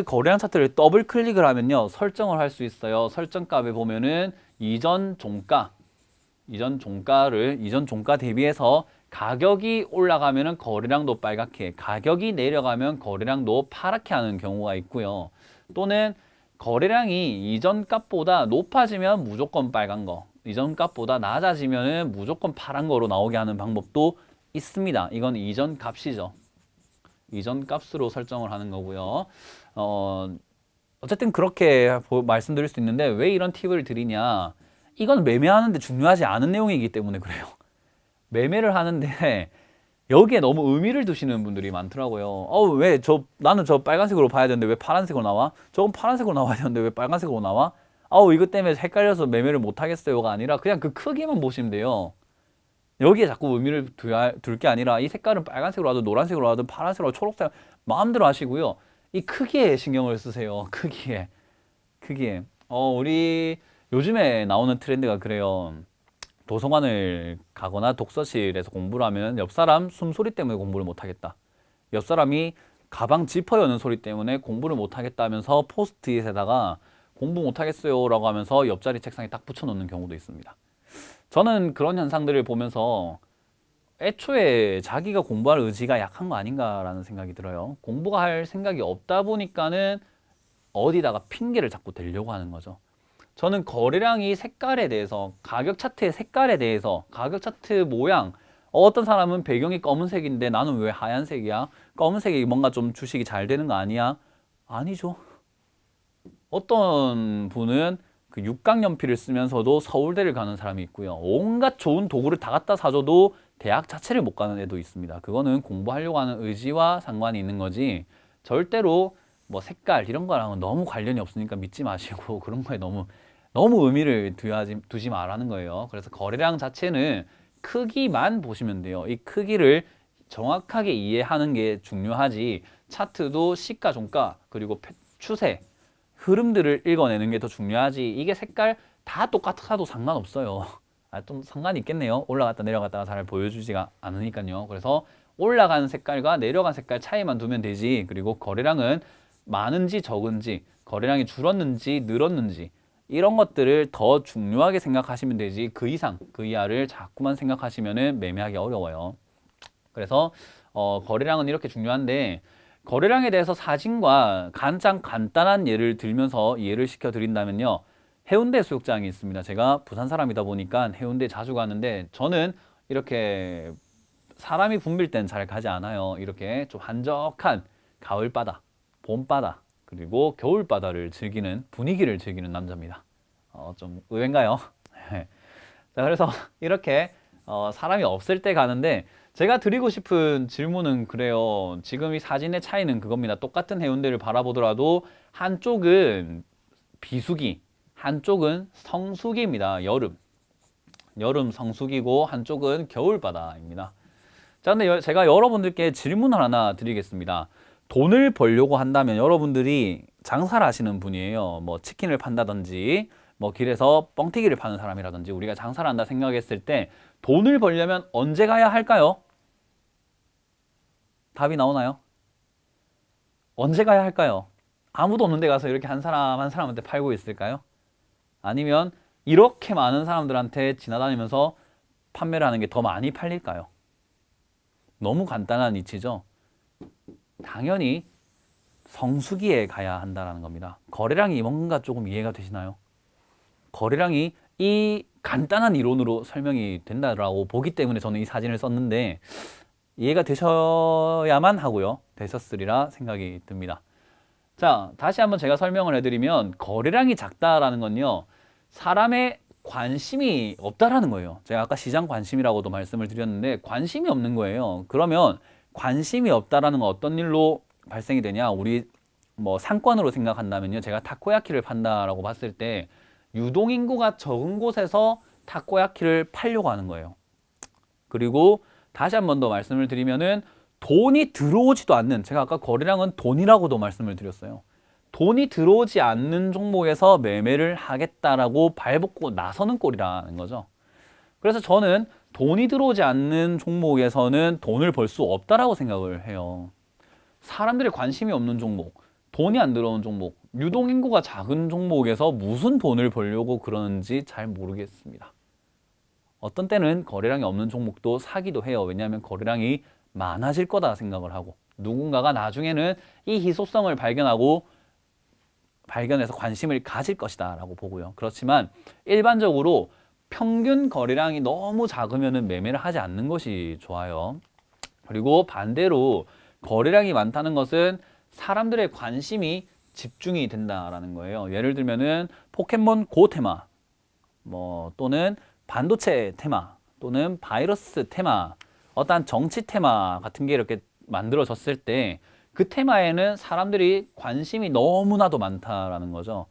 거래량 차트를 더블 클릭을 하면요. 설정을 할 수 있어요. 설정값에 보면은 이전 종가 대비해서 가격이 올라가면은 거래량도 빨갛게, 가격이 내려가면 거래량도 파랗게 하는 경우가 있고요. 또는 거래량이 이전 값보다 높아지면 무조건 빨간 거, 이전 값보다 낮아지면 무조건 파란 거로 나오게 하는 방법도 있습니다. 이건 이전 값이죠. 이전 값으로 설정을 하는 거고요. 어쨌든 그렇게 말씀드릴 수 있는데 왜 이런 팁을 드리냐? 이건 매매하는데 중요하지 않은 내용이기 때문에 그래요. 매매를 하는데 여기에 너무 의미를 두시는 분들이 많더라고요. 나는 저 빨간색으로 봐야 되는데 왜 파란색으로 나와? 저건 파란색으로 나와야 되는데 왜 빨간색으로 나와? 이것 때문에 헷갈려서 매매를 못 하겠어요가 아니라 그냥 그 크기만 보시면 돼요. 여기에 자꾸 의미를 둘 게 아니라 이 색깔은 빨간색으로 하든 노란색으로 하든 파란색으로 하든 초록색 마음대로 하시고요. 이 크기에 신경을 쓰세요. 크기에. 우리 요즘에 나오는 트렌드가 그래요. 도서관을 가거나 독서실에서 공부를 하면 옆 사람 숨소리 때문에 공부를 못 하겠다. 옆 사람이 가방 지퍼 여는 소리 때문에 공부를 못 하겠다면서 포스트잇에다가 공부 못 하겠어요 라고 하면서 옆자리 책상에 딱 붙여놓는 경우도 있습니다. 저는 그런 현상들을 보면서 애초에 자기가 공부할 의지가 약한 거 아닌가라는 생각이 들어요. 공부가 할 생각이 없다 보니까는 어디다가 핑계를 자꾸 대려고 하는 거죠. 저는 거래량이 색깔에 대해서, 가격 차트의 색깔에 대해서, 가격 차트 모양, 어떤 사람은 배경이 검은색인데 나는 왜 하얀색이야? 검은색이 뭔가 좀 주식이 잘 되는 거 아니야? 아니죠. 어떤 분은 그 육각연필을 쓰면서도 서울대를 가는 사람이 있고요. 온갖 좋은 도구를 다 갖다 사줘도 대학 자체를 못 가는 애도 있습니다. 그거는 공부하려고 하는 의지와 상관이 있는 거지, 절대로 뭐 색깔 이런 거랑은 너무 관련이 없으니까 믿지 마시고 그런 거에 너무 의미를 두지 말라는 거예요. 그래서 거래량 자체는 크기만 보시면 돼요. 이 크기를 정확하게 이해하는 게 중요하지, 차트도 시가, 종가, 그리고 추세, 흐름들을 읽어내는 게 더 중요하지, 이게 색깔 다 똑같아도 상관없어요. 좀 상관이 있겠네요. 올라갔다 내려갔다가 잘 보여주지가 않으니까요. 그래서 올라간 색깔과 내려간 색깔 차이만 두면 되지, 그리고 거래량은 많은지 적은지, 거래량이 줄었는지 늘었는지, 이런 것들을 더 중요하게 생각하시면 되지, 그 이상 그 이하를 자꾸만 생각하시면 매매하기 어려워요. 그래서 거래량은 이렇게 중요한데, 거래량에 대해서 사진과 가장 간단한 예를 들면서 이해를 시켜 드린다면요, 해운대 수욕장이 있습니다. 제가 부산 사람이다 보니까 해운대 자주 가는데, 저는 이렇게 사람이 붐빌 땐 잘 가지 않아요. 이렇게 좀 한적한 가을바다, 봄바다, 그리고 겨울바다를 즐기는, 분위기를 즐기는 남자입니다. 좀 의외인가요? 자, 그래서 이렇게 사람이 없을 때 가는데, 제가 드리고 싶은 질문은 그래요. 지금 이 사진의 차이는 그겁니다. 똑같은 해운대를 바라보더라도 한쪽은 비수기, 한쪽은 성수기입니다. 여름 성수기고 한쪽은 겨울바다입니다. 자, 근데 제가 여러분들께 질문을 하나 드리겠습니다. 돈을 벌려고 한다면, 여러분들이 장사를 하시는 분이에요. 뭐 치킨을 판다든지 뭐 길에서 뻥튀기를 파는 사람이라든지, 우리가 장사를 한다 생각했을 때 돈을 벌려면 언제 가야 할까요? 답이 나오나요? 언제 가야 할까요? 아무도 없는 데 가서 이렇게 한 사람 한 사람한테 팔고 있을까요? 아니면 이렇게 많은 사람들한테 지나다니면서 판매를 하는 게 더 많이 팔릴까요? 너무 간단한 이치죠. 당연히 성수기에 가야 한다는 겁니다. 거래량이 뭔가 조금 이해가 되시나요? 거래량이 이 간단한 이론으로 설명이 된다고 보기 때문에 저는 이 사진을 썼는데, 이해가 되셔야만 하고요, 되셨으리라 생각이 듭니다. 자, 다시 한번 제가 설명을 해드리면, 거래량이 작다라는 건요, 사람의 관심이 없다라는 거예요. 제가 아까 시장 관심이라고도 말씀을 드렸는데, 관심이 없는 거예요. 그러면 관심이 없다라는 건 어떤 일로 발생이 되냐, 우리 뭐 상권으로 생각한다면요, 제가 타코야키를 판다라고 봤을 때 유동인구가 적은 곳에서 타코야키를 팔려고 하는 거예요. 그리고 다시 한 번 더 말씀을 드리면은, 돈이 들어오지도 않는, 제가 아까 거래량은 돈이라고도 말씀을 드렸어요. 돈이 들어오지 않는 종목에서 매매를 하겠다라고 발벗고 나서는 꼴이라는 거죠. 그래서 저는 돈이 들어오지 않는 종목에서는 돈을 벌 수 없다라고 생각을 해요. 사람들이 관심이 없는 종목, 돈이 안 들어오는 종목, 유동인구가 작은 종목에서 무슨 돈을 벌려고 그러는지 잘 모르겠습니다. 어떤 때는 거래량이 없는 종목도 사기도 해요. 왜냐하면 거래량이 많아질 거다 생각을 하고, 누군가가 나중에는 이 희소성을 발견해서 관심을 가질 것이다 라고 보고요. 그렇지만 일반적으로 평균 거래량이 너무 작으면 매매를 하지 않는 것이 좋아요. 그리고 반대로 거래량이 많다는 것은 사람들의 관심이 집중이 된다라는 거예요. 예를 들면은 포켓몬 고 테마, 뭐 또는 반도체 테마, 또는 바이러스 테마, 어떠한 정치 테마 같은 게 이렇게 만들어졌을 때, 그 테마에는 사람들이 관심이 너무나도 많다라는 거죠.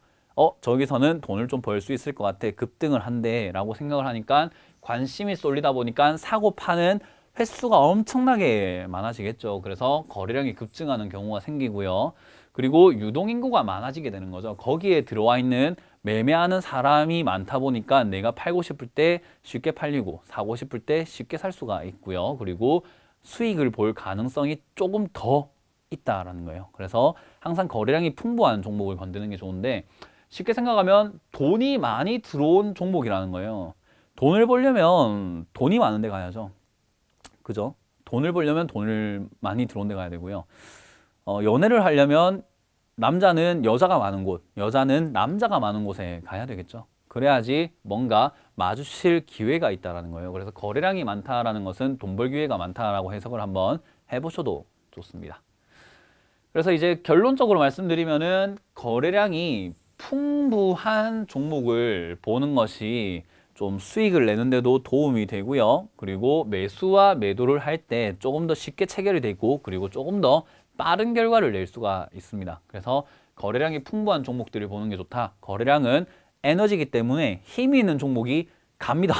저기서는 돈을 좀 벌 수 있을 것 같아, 급등을 한대 라고 생각을 하니까 관심이 쏠리다 보니까 사고 파는 횟수가 엄청나게 많아지겠죠. 그래서 거래량이 급증하는 경우가 생기고요. 그리고 유동인구가 많아지게 되는 거죠. 거기에 들어와 있는 매매하는 사람이 많다 보니까 내가 팔고 싶을 때 쉽게 팔리고 사고 싶을 때 쉽게 살 수가 있고요. 그리고 수익을 볼 가능성이 조금 더 있다라는 거예요. 그래서 항상 거래량이 풍부한 종목을 건드는 게 좋은데, 쉽게 생각하면 돈이 많이 들어온 종목이라는 거예요. 돈을 벌려면 돈이 많은 데 가야죠. 그죠? 돈을 벌려면 돈을 많이 들어온 데 가야 되고요. 연애를 하려면 남자는 여자가 많은 곳, 여자는 남자가 많은 곳에 가야 되겠죠. 그래야지 뭔가 마주칠 기회가 있다라는 거예요. 그래서 거래량이 많다라는 것은 돈 벌 기회가 많다라고 해석을 한번 해보셔도 좋습니다. 그래서 이제 결론적으로 말씀드리면은 거래량이 풍부한 종목을 보는 것이 좀 수익을 내는데도 도움이 되고요. 그리고 매수와 매도를 할 때 조금 더 쉽게 체결이 되고, 그리고 조금 더 빠른 결과를 낼 수가 있습니다. 그래서 거래량이 풍부한 종목들을 보는 게 좋다. 거래량은 에너지이기 때문에 힘이 있는 종목이 갑니다.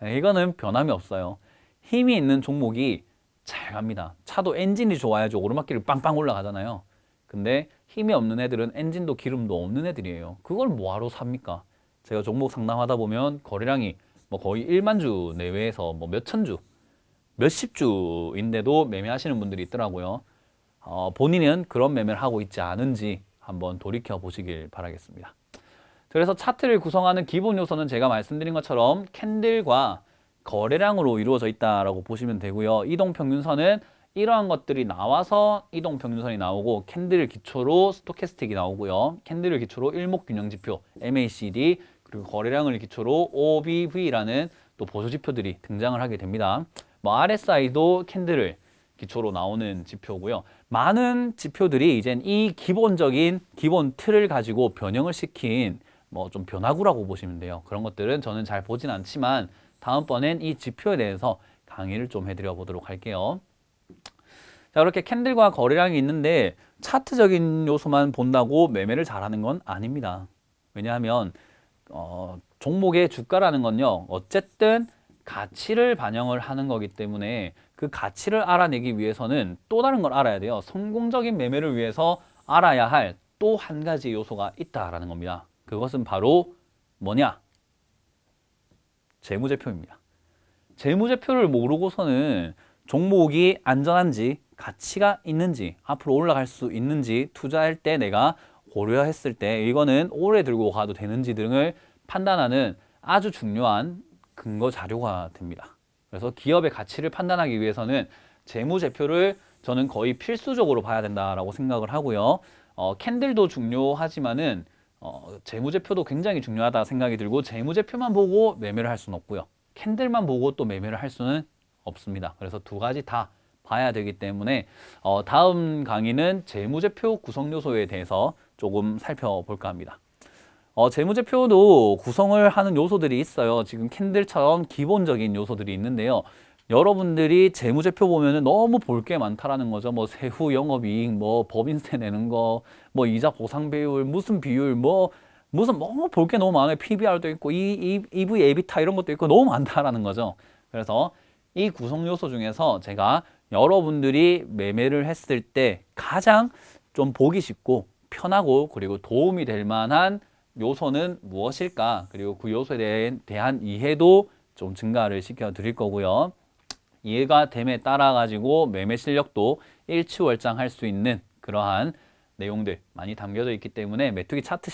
이거는 변함이 없어요. 힘이 있는 종목이 잘 갑니다. 차도 엔진이 좋아야지 오르막길을 빵빵 올라가잖아요. 근데 힘이 없는 애들은 엔진도 기름도 없는 애들이에요. 그걸 뭐하러 삽니까? 제가 종목 상담하다 보면 거래량이 뭐 거의 1만 주 내외에서 뭐 몇천 주, 몇십 주인데도 매매하시는 분들이 있더라고요. 본인은 그런 매매를 하고 있지 않은지 한번 돌이켜 보시길 바라겠습니다. 그래서 차트를 구성하는 기본 요소는 제가 말씀드린 것처럼 캔들과 거래량으로 이루어져 있다라고 보시면 되고요. 이동평균선은 이러한 것들이 나와서 이동평균선이 나오고, 캔들을 기초로 스토캐스틱이 나오고요. 캔들을 기초로 일목균형지표 MACD, 그리고 거래량을 기초로 OBV라는 또 보조지표들이 등장을 하게 됩니다. 뭐 RSI도 캔들을 기초로 나오는 지표고요. 많은 지표들이 이젠 이 기본적인 기본 틀을 가지고 변형을 시킨 뭐 좀 변화구라고 보시면 돼요. 그런 것들은 저는 잘 보진 않지만 다음번엔 이 지표에 대해서 강의를 좀 해드려 보도록 할게요. 자, 그렇게 캔들과 거래량이 있는데 차트적인 요소만 본다고 매매를 잘하는 건 아닙니다. 왜냐하면 종목의 주가라는 건요, 어쨌든 가치를 반영을 하는 거기 때문에 그 가치를 알아내기 위해서는 또 다른 걸 알아야 돼요. 성공적인 매매를 위해서 알아야 할 또 한 가지 요소가 있다라는 겁니다. 그것은 바로 뭐냐? 재무제표입니다. 재무제표를 모르고서는 종목이 안전한지, 가치가 있는지, 앞으로 올라갈 수 있는지, 투자할 때 내가 고려했을 때 이거는 오래 들고 가도 되는지 등을 판단하는 아주 중요한 근거 자료가 됩니다. 그래서 기업의 가치를 판단하기 위해서는 재무제표를 저는 거의 필수적으로 봐야 된다라고 생각을 하고요. 캔들도 중요하지만은 재무제표도 굉장히 중요하다 생각이 들고, 재무제표만 보고 매매를 할 수는 없고요. 캔들만 보고 또 매매를 할 수는 없습니다. 그래서 두 가지 다 봐야 되기 때문에 다음 강의는 재무제표 구성 요소에 대해서 조금 살펴볼까 합니다. 재무제표도 구성을 하는 요소들이 있어요. 지금 캔들처럼 기본적인 요소들이 있는데요. 여러분들이 재무제표 보면은 너무 볼 게 많다라는 거죠. 뭐 세후 영업이익, 뭐 법인세 내는 거, 뭐 이자 보상 비율, 무슨 비율, 무슨 볼 게 너무 많아요. PBR도 있고, EV, 에비타 이런 것도 있고 너무 많다라는 거죠. 그래서 이 구성 요소 중에서 제가 여러분들이 매매를 했을 때 가장 좀 보기 쉽고 편하고 그리고 도움이 될 만한 요소는 무엇일까? 그리고 그 요소에 대한 이해도 좀 증가를 시켜 드릴 거고요. 이해가 됨에 따라 가지고 매매 실력도 일취월장할 수 있는 그러한 내용들 많이 담겨져 있기 때문에 메뚜기 차트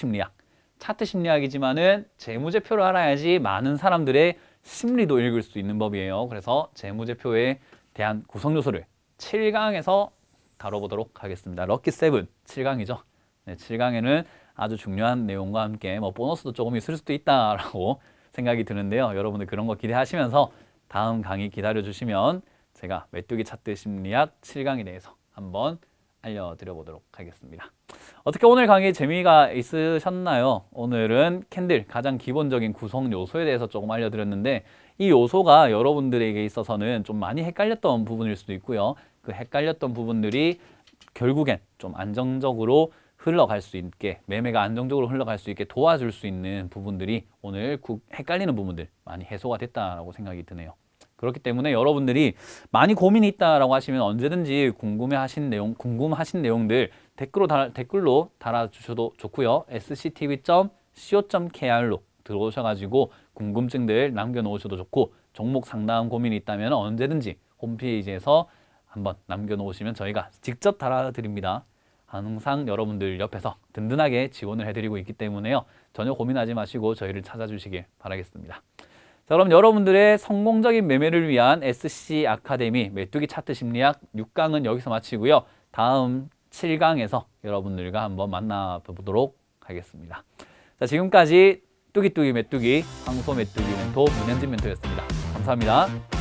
심리학이지만은 재무제표를 알아야지 많은 사람들의 심리도 읽을 수 있는 법이에요. 그래서 재무제표에 대한 구성 요소를 7강에서 다뤄보도록 하겠습니다. 럭키 7, 7강이죠. 네, 7강에는 아주 중요한 내용과 함께 뭐 보너스도 조금 있을 수도 있다라고 생각이 드는데요. 여러분들 그런 거 기대하시면서 다음 강의 기다려주시면 제가 메뚜기 차트 심리학 7강에 대해서 한번 알려드려 보도록 하겠습니다. 어떻게 오늘 강의 재미가 있으셨나요? 오늘은 캔들 가장 기본적인 구성 요소에 대해서 조금 알려드렸는데, 이 요소가 여러분들에게 있어서는 좀 많이 헷갈렸던 부분일 수도 있고요. 그 헷갈렸던 부분들이 결국엔 좀 안정적으로 흘러갈 수 있게, 매매가 안정적으로 흘러갈 수 있게 도와줄 수 있는 부분들이 오늘 헷갈리는 부분들 많이 해소가 됐다라고 생각이 드네요. 그렇기 때문에 여러분들이 많이 고민이 있다라고 하시면 언제든지 궁금하신 내용들 댓글로 달아주셔도 좋고요. sctv.co.kr로 들어오셔가지고 궁금증들 남겨놓으셔도 좋고, 종목 상담 고민이 있다면 언제든지 홈페이지에서 한번 남겨놓으시면 저희가 직접 달아드립니다. 항상 여러분들 옆에서 든든하게 지원을 해드리고 있기 때문에요. 전혀 고민하지 마시고 저희를 찾아주시길 바라겠습니다. 자, 그럼 여러분들의 성공적인 매매를 위한 SC 아카데미 메뚜기 차트 심리학 6강은 여기서 마치고요. 다음 7강에서 여러분들과 한번 만나보도록 하겠습니다. 자, 지금까지 뚜기뚜기 메뚜기 황소 메뚜기 멘토 문현진 멘토였습니다. 감사합니다.